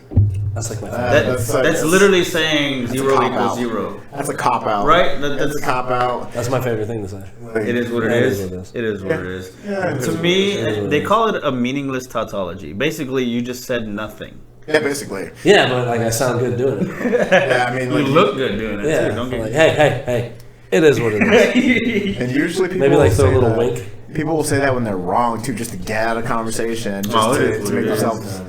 That's like my favorite. That's literally saying 0 equals 0. That's a cop out, right? That's a cop out. That's my favorite thing to say. It is what it is. It is what it is. Yeah, to me, they call it a meaningless tautology. Basically, you just said nothing. Yeah, basically. Yeah, but like I sound good doing it. Yeah, I mean, You look good doing it. Yeah, Too. Don't get like, hey, it is what it is. And usually people Maybe like will throw a say little that. wink. People will say that when they're wrong too, just to get out of conversation, just to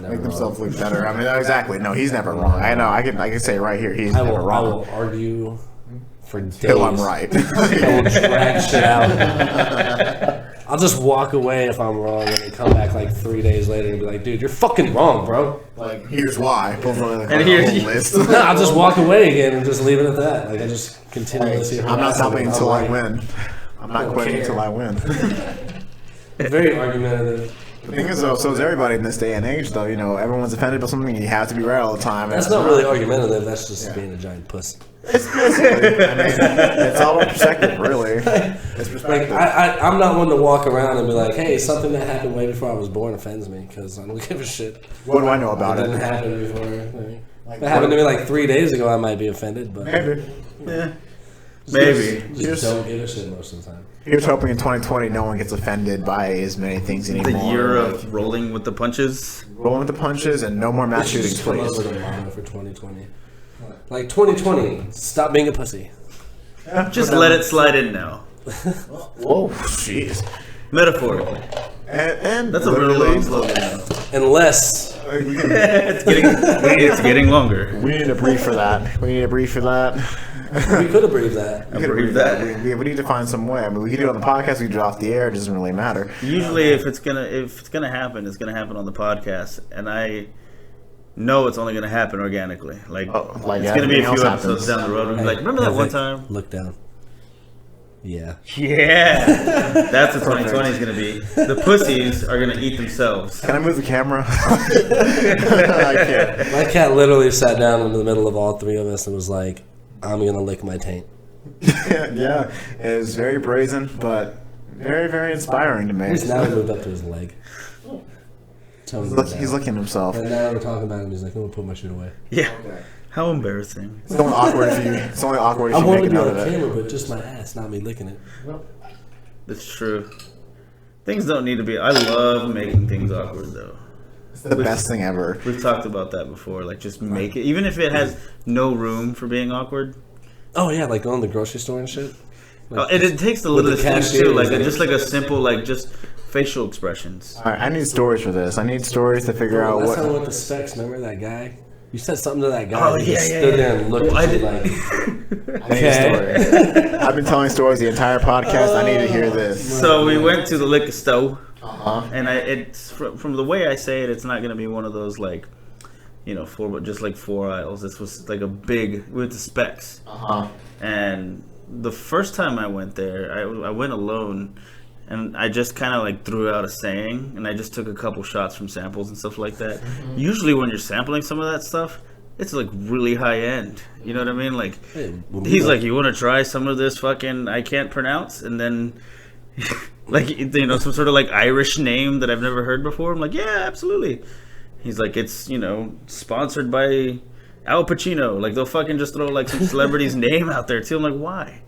make themselves look better. I mean, exactly. No, he's never wrong. I know. I can say it right here. He's never I wrong. will argue for days. Till I'm right. I will drag shit out. I'll just walk away if I'm wrong and then come back like 3 days later and be like, dude, you're fucking wrong, bro. Like, here's why. And here's list. I'll just walk away again and just leave it at that. Like, I just continuously I'm not stopping until I win. win. I'm not quitting until I win. Very argumentative. The thing is, though, so is everybody in this day and age, though. You know, everyone's offended by something, and you have to be right all the time. That's not really argumentative. That's just being a giant puss. It's basically, I mean, it's all about perspective, really. It's perspective. Like, I'm not one to walk around and be like, hey, something that happened way before I was born offends me, because I don't give a shit. What do I know about It it? didn't happen before. If it happened to me like 3 days ago, I might be offended, but Maybe. Yeah. Maybe. just don't give a shit most of the time. Here's hoping in 2020 no one gets offended by as many things anymore. The year of rolling with the punches. Rolling with the punches and no more mass shootings, Just come up please. with a motto for 2020. Like 2020, stop being a pussy. Just let it slide in now. Whoa, jeez. Metaphorically. And That's a really long slogan now. Unless It's getting longer. We need a brief for that. we could have breathed that. I believe that. We need to find some way. I mean, we can do it on the podcast. We can do it off the air. It doesn't really matter. Usually, if it's gonna happen, it's gonna happen on the podcast, and I know it's only gonna happen organically. Like it's gonna be a few episodes down the road. And be like, remember that one time? Look down. Yeah. Yeah, that's what 2020 is gonna be. The pussies are gonna eat themselves. Can I move the camera? I can't. My cat literally sat down in the middle of all three of us and was like, I'm gonna lick my taint. Yeah, it was very brazen, but very, very inspiring to me. He's now moved up to his leg. He's looking at himself. And now we're talking about him. He's like, I'm gonna put my shit away. Yeah. How embarrassing. It's only awkward if I you want make to a be note on of it. camera, but just my ass, not me licking it. That's true. Things don't need to be. I love making things awkward though. It's the best thing ever. We've talked about that before. Like, just make it, even if it has no room for being awkward. Oh yeah, like going to the grocery store and shit. Like, It takes the with the littlest things cashier, too, like like- just like a simple, like just facial expressions. All right, I need stories for this. I need stories to figure out last time I what. went to Specs, remember that guy? You said something to that guy. Oh, and he yeah, just yeah, stood yeah. there and looked Well, at I you did- like, I need a story. I've been telling stories the entire podcast. I need to hear this. So we went to the liquor store, Uh-huh. and it's from the way I say it, it's not gonna be one of those like, just like 4 aisles. This was like a big. We went to Specs, Uh-huh. and the first time I went there, I went alone. And I just kind of like threw out a saying, and I just took a couple shots from samples and stuff like that. Usually, when you're sampling some of that stuff, it's like really high end. You know what I mean? Like, Hey, when we he's went- like, "You want to try some of this fucking I can't pronounce?" And then, like, some sort of like Irish name that I've never heard before. I'm like, "Yeah, absolutely." He's like, "It's sponsored by Al Pacino." Like, they'll fucking just throw like some celebrity's name out there too. I'm like, why?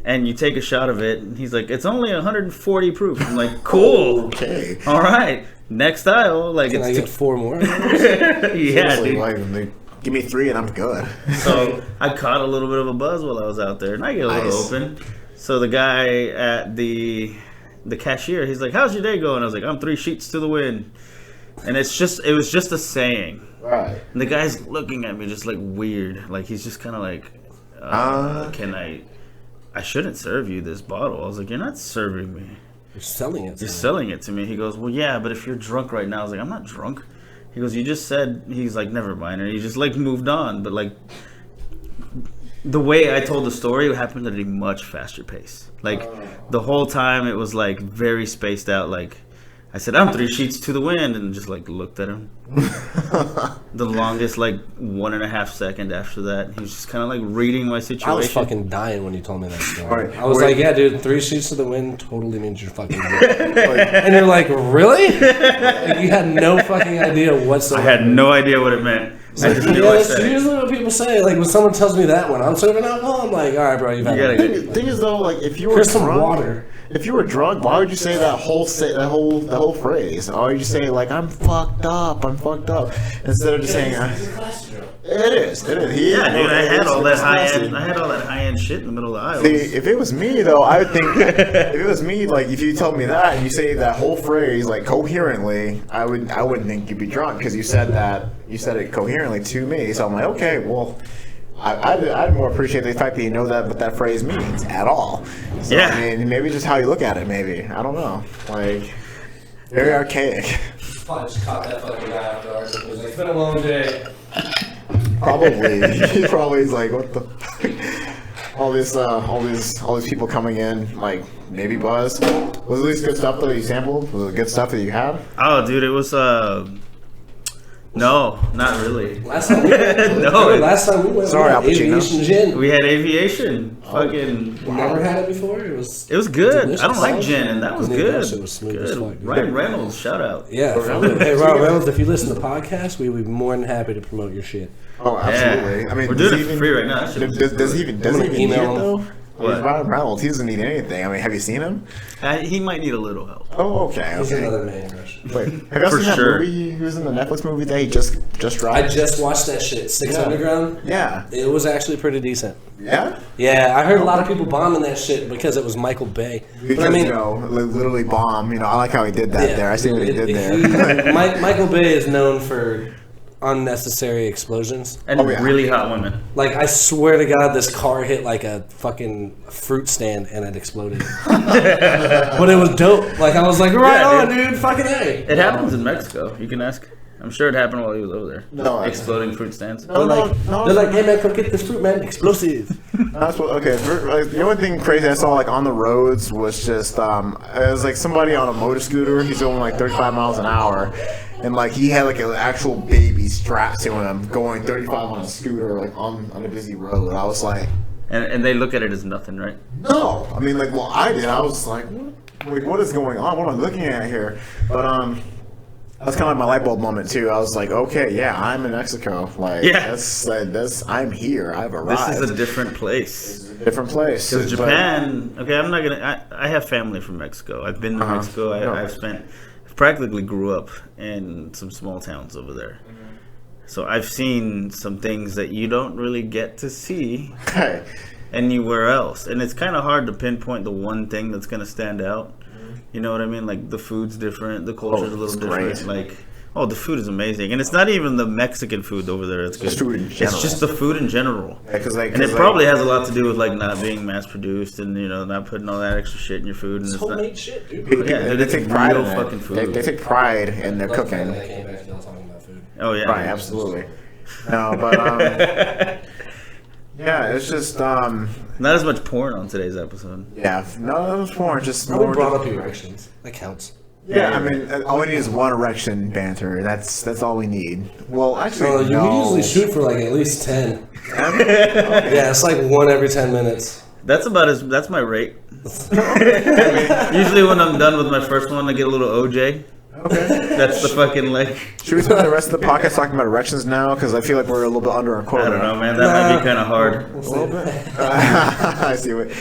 And you take a shot of it, and he's like, "It's only 140 proof." I'm like, "Cool, Okay. all right, next aisle." Like, Can I it's get 4 more? yeah, Seriously, dude. like, give me 3 and I'm good. So I caught a little bit of a buzz while I was out there, and I get a little Nice. open. So the guy at the cashier, he's like, "How's your day going?" I was like, "I'm 3 sheets to the wind," and it was just a saying. Right. And the guy's looking at me just like weird, like he's just kind of like, "Can I shouldn't serve you this bottle." I was like, "You're not serving me. You're selling it. You're selling it to me." He goes, "Well, yeah, but if you're drunk right now," I was like, "I'm not drunk." He goes, "You just said," he's like, "Never mind." And he just like moved on. But like, the way I told the story happened at a much faster pace. Like the whole time it was like very spaced out. Like I said, I'm 3 sheets to the wind, and just like looked at him. The longest like 1.5 seconds after that, he was just kind of like reading my situation. I was fucking dying when you told me that story. Right. I was like, yeah, dude, 3 sheets to the wind totally means you're fucking and you're like, really? Like, you had no fucking idea whatsoever. I had no idea what it meant. I just knew I That's said it. usually what people say. Like when someone tells me that when I'm serving alcohol, I'm like, all right, bro, you've had it. Thing is though, like if you were Here's some drunk, water. if you were drunk, why would you say that whole phrase? Why would you say like I'm fucked up instead of just saying it is. Yeah, dude, I had all that high end shit in the middle of the aisle. See, if it was me though, I would think if it was me, like if you told me that and you say that whole phrase like coherently, I wouldn't think you'd be drunk because you said it coherently to me. So I'm like, okay, well, I'd more appreciate the fact that you know that what that phrase means at all. So, Yeah. I mean, maybe just how you look at it. Maybe I don't know, like very archaic. Probably just caught that fucking guy off guard. It was like, it's been a long day. Probably, he probably is like, what the fuck? All these people coming in, like maybe buzz. Was it at least good stuff that you sampled? Was it good stuff that you had? Oh, dude, it was no, not really. Last time we went, Sorry, Al we had Pacino. aviation gin. We had aviation. Fucking. You never had it before? It was good. delicious. I don't like gin, and that was Dude, good. that shit was smooth as fuck, Good. dude. Ryan Reynolds, shout out. Yeah. Hey, Ron Reynolds, if you listen to the podcast, we would be more than happy to promote your shit. Oh, absolutely. Yeah. I mean, We're does doing he it for even- free right now. That shit was Does he even need it email him. though? What? He's Ryan Reynolds. He doesn't need anything. I mean, have you seen him? He might need a little help. Oh, okay. He's Okay. another man crush. Wait, have you For seen that sure. movie? He was in the Netflix movie that he just dropped. I just watched that shit, Six Yeah. Underground. Yeah. It was actually pretty decent. Yeah. Yeah, I heard a lot of people bombing that shit because it was Michael Bay. Because, But I mean, you know, literally bomb. You know, I like how he did that there. I see what he did there. Michael Bay is known for unnecessary explosions. And Oh, yeah. really hot women. Like, I swear to God, this car hit like a fucking fruit stand and it exploded. But it was dope. Like, I was like, right Yeah, on, dude. Fucking A. It happens in Mexico. You can ask. I'm sure it happened while he was over there. No, I- Exploding fruit stands. No, They're like, hey man, come get this fruit, man. Explosive. That's what. Okay, like, the only thing crazy I saw like on the roads was just it was like somebody on a motor scooter. He's going like 35 miles an hour, and like he had like an actual baby strapped to him, going 35 on a scooter like on a busy road. I was like, And they look at it as nothing, right? no. I mean, like, well, I did. I was like, what is going on? What am I looking at here? But that was kind of like my light bulb moment too. I was like, okay, yeah, I'm in Mexico. Like, Yeah. that's I'm here. I've arrived. This is a different place. different place. Because But- Japan, okay, I'm not gonna. I have family from Mexico. I've been to Mexico. Yeah. I practically grew up in some small towns over there. So I've seen some things that you don't really get to see Okay. anywhere else, and it's kind of hard to pinpoint the one thing that's gonna stand out. You know what I mean? Like the food's different, the culture's a it's little different. great. Like, oh, the food is amazing, and it's not even the Mexican food over there. It's good. Just food in general. It's just the food in general. Yeah, 'cause, like, and it 'cause, probably like- has a lot to do with like not being mass produced and not putting all that extra shit in your food. And It's it's not, homemade shit, dude. Yeah, they it's take pride real in fucking it. food. They take pride in their cooking. I came back to y'all talking about food. oh yeah, Right, absolutely. No, but yeah, it's just Not as much porn on today's episode. yeah. No, it was more just We more. brought up erections. That counts. Yeah, I mean, all we need is one erection banter. That's all we need. Well, actually, We no. usually shoot for like at least 10. Yeah, it's like one every 10 minutes. That's my rate. Usually when I'm done with my first one, I get a little OJ. Okay. That's the fucking like. Should we spend the rest of the podcast talking about erections now? Because I feel like we're a little bit under our quota. I don't know, man. That might be kind of hard. A little bit. I see what he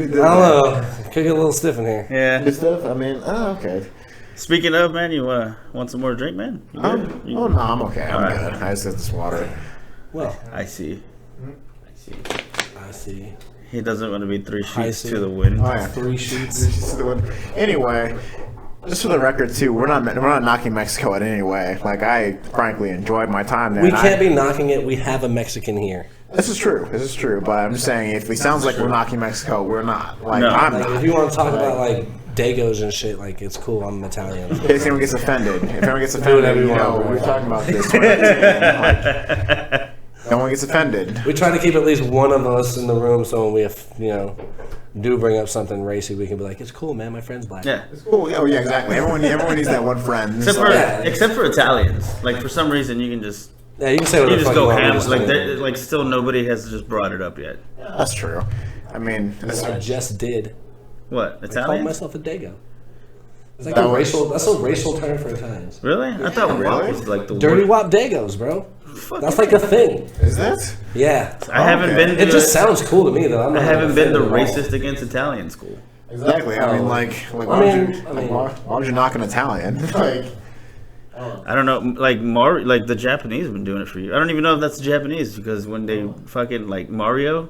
did. I don't know. Could get a little stiff in here. Yeah. Good stuff. I mean, okay. Speaking of, man, you want some more drink, man? You good? You- Oh no, I'm okay. I'm Alright. good. I just got this water. Well, I see. I see. He doesn't want to be 3 I sheets see. to the wind. Oh yeah. 3 sheets. This is the one. Anyway, just for the record too, we're not knocking Mexico in any way. Like I frankly enjoyed my time there. We and can't be knocking it. We have a Mexican here. This is true. This is true. But I'm just saying, if it sounds like we're knocking Mexico, we're not. Like No. I'm Like, not. if you want to talk about like Dagos and shit, like it's cool. I'm Italian. In case anyone gets offended, if anyone gets whatever offended, you you know, want, we were bro. talking about this. 2019, like, No one gets offended. We try to keep at least one of us in the room, so when we, do bring up something racy, we can be like, "It's cool, man. My friend's black." Yeah. It's cool. Oh yeah, exactly. Everyone needs that one friend. Except for Italians. Like for some reason you can just You can say whatever the fuck go you want. ham. Just Like do it. like still nobody has just brought it up yet. That's true. I mean, I just did. What I called Italian? myself a dago. It's like That a was- racial. That's a racial term for Italians. Really? I thought really? WAP was like the Dirty word. wop dagos, bro. Fuck That's like a thing. is that? Yeah. I haven't Okay. been. To It just sounds cool to me, though. I'm I not haven't been to offended at all. racist against Italian school. Exactly. I mean, like why would you knock an Italian? Like, I don't know, like the Japanese have been doing it for you. I don't even know if that's Japanese because when they fucking like Mario,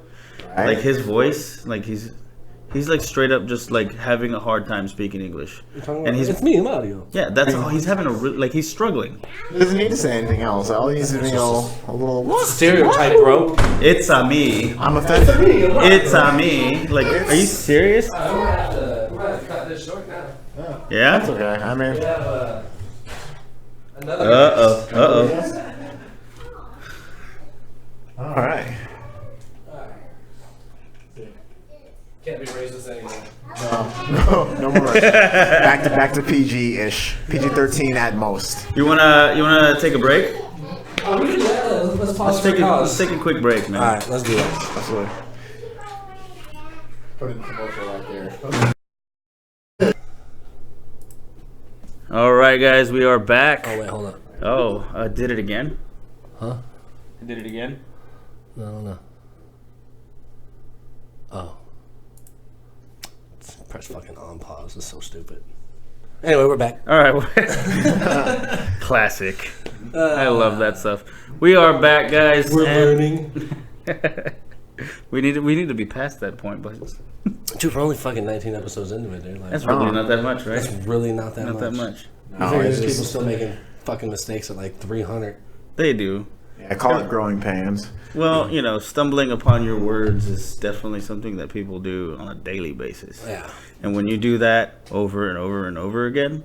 right? like his voice, like he's like straight up just like having a hard time speaking English, and he's It's me, Mario. yeah, that's all. He's having like he's struggling. He doesn't need to say anything else. All he needs to be a little. Stereotype, bro. It's a me. I'm offended. It's a me. Like, are you serious? We're gonna have to cut this short now. Yeah. That's okay. I mean, We have another. Uh-oh. all right. Can't be racist anymore. No more. Back to PG-ish. PG-13 at most. You wanna take a break? Oh, we can, let's pause Let's take a quick break, man. All right, let's do that. Absolutely. Put in the commercial right there. All right, guys, we are back. Oh wait, hold up. Oh, I did it again. Huh? I did it again. No. Oh. Press fucking on pause. It's so stupid. Anyway, we're back. All right. Classic. I love that stuff. We are back, guys. We're and learning. we need to be past that point, but Dude, we're only fucking 19 episodes into it, dude. Like, that's really not that much, right? that's really not that Not much. that much. You No, figure it's there's just- people still making fucking mistakes at like 300. They do. I call it growing pains. Well, stumbling upon your words is definitely something that people do on a daily basis. Yeah. And when you do that over and over and over again,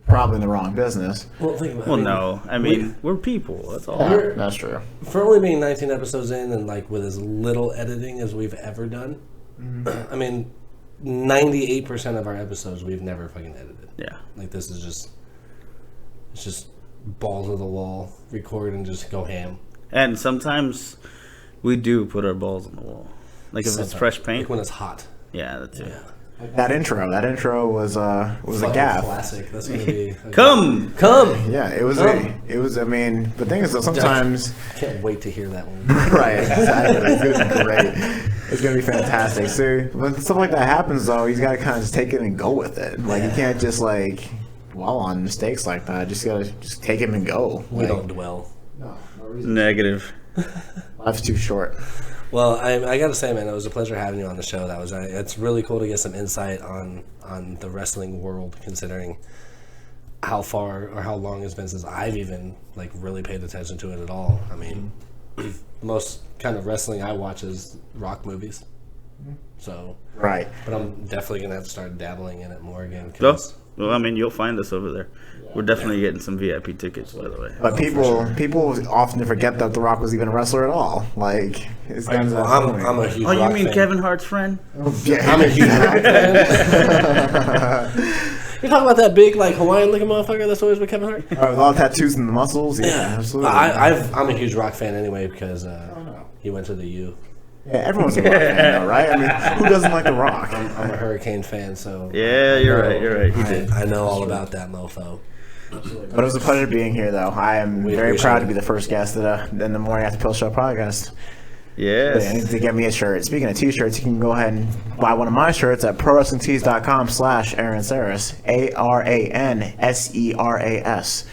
Probably in the wrong business. Well, think about it. well, no. I mean, we're people. That's all. We're- That's true. For only being 19 episodes in and like with as little editing as we've ever done, I mean, 98% of our episodes we've never fucking edited. Yeah. Like this is it's just balls to the wall, record and just go ham. And sometimes we do put our balls on the wall. Like if it's Sometimes. fresh paint. Like when it's hot. Yeah, that's it. Yeah. That intro was a Fucking gaff. classic. That's gonna be. Come! Yeah, it was. I mean, the thing is, though, sometimes. Can't wait to hear that one. Right, exactly. It's gonna be great. It's gonna be fantastic. So when stuff like that happens, though, you gotta kind of just take it and go with it. Like you can't just like dwell on mistakes like that. Just gotta take him and go. We don't dwell. Negative. Life's too short. Well, I gotta say, man, it was a pleasure having you on the show. It's really cool to get some insight on the wrestling world, considering how far or how long it's been since I've even like really paid attention to it at all. I mean, the most kind of wrestling I watch is rock movies. So, Right. but I'm definitely gonna have to start dabbling in it more again. So, 'Cause well, I mean, you'll find us over there. We're definitely getting some VIP tickets, by the way. But people often forget that The Rock was even a wrestler at all. Like it's down to that I'm point. a huge. Oh, you rock mean fan. Kevin Hart's friend? Yeah. I'm a huge rock fan. You're talking about that big like Hawaiian looking motherfucker that's always with Kevin Hart? With all the tattoos and the muscles. Yeah, absolutely. I'm a huge rock fan anyway because he went to the U. Yeah, everyone's a Rock fan, though, right? I mean, who doesn't like The Rock? I'm a Hurricane fan, so Yeah, you're right. He did. I know all about that mofo. But it was a pleasure being here, though. I am We very appreciate proud it. to be the first guest in the Morning After Pill Show podcast. I Yes. need to get me a shirt. Speaking of t-shirts, you can go ahead and buy one of my shirts at prowrestlingtees.com/Aran Seras, ARANSERAS.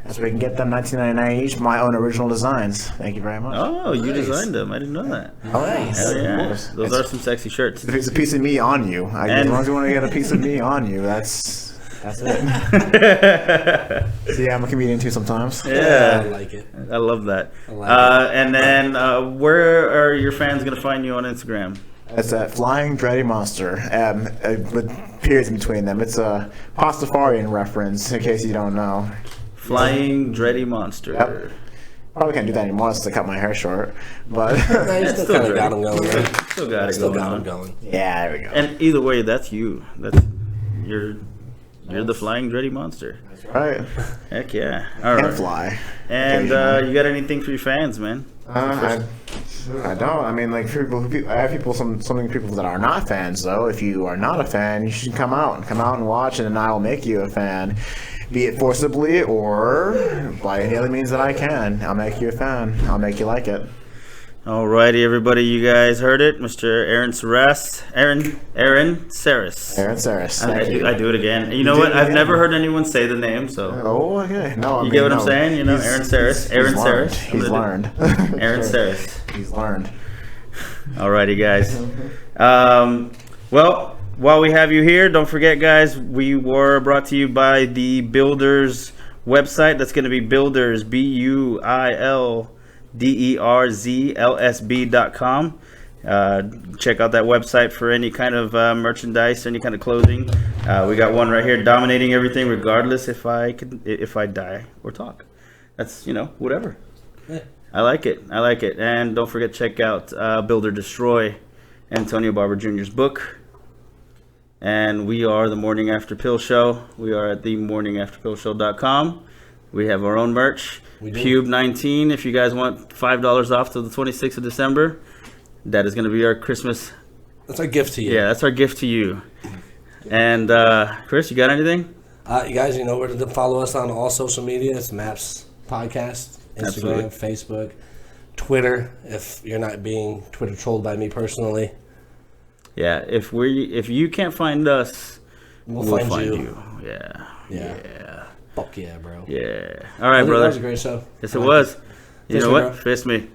That's where you can get them $19.99 each, my own original designs. Thank you very much. Oh, you designed them. I didn't know that. Nice. Hell yeah. Of course. Those are some sexy shirts. It's a piece of me on you. As And- long as you want to get a piece of me on you, that's it. See, I'm a comedian too sometimes. I Yeah. like it. I love that. like And then where are your fans going to find you on Instagram? It's a Flying Dready Monster, with periods in between them. It's a Pastafarian reference, in case you don't know. Flying Dready Monster. Yep. Probably can't do that anymore unless I cut my hair short. But No, you still kind of got him going. Man. Still got it Still going got on. him going. yeah, there we go. And either way, that's you. You're the flying dready monster. Right. Heck yeah. All Can't right. fly. And occasionally. you got anything for your fans, man? I don't. I mean, like, I have people, some people that are not fans, though. If you are not a fan, you should come out and watch, and then I will make you a fan, be it forcibly or by any other means that I can. I'll make you a fan. I'll make you like it. Alrighty, everybody, you guys heard it, Mr. Aran Seras. Aran Seras. Aran Seras. Thank you. I do it again. You know what? I've never heard anyone say the name, so Oh, okay. No, I you mean, get what I'm no. saying? You know, Aran Seras. Aran Seras. He's learned. Aran Seras. He's learned. Alrighty, guys. Well, while we have you here, don't forget, guys, we were brought to you by the Builders website. That's going to be Builders, BUILDERZLSB.com. Check out that website for any kind of merchandise, any kind of clothing. We got one right here, dominating everything, regardless if I die or talk. That's, whatever. Yeah. I like it. And don't forget to check out Build or Destroy, Antonio Barber Jr.'s book. And we are the Morning After Pill Show. We are at the morningafterpillshow.com. We have our own merch. Pube 19, if you guys want $5 off till the 26th of December. That is going to be our Christmas. That's our gift to you. Yeah, that's our gift to you. And Chris, you got anything? You guys, where to follow us on all social media. It's Maps Podcast. Instagram, Absolutely. Facebook, Twitter, if you're not being Twitter trolled by me personally. Yeah, if you can't find us, We'll find you. Yeah. Fuck yeah, bro. Yeah. All right, That brother. was a great show. Yes, it was. You Fist know me, what? bro. Fist me.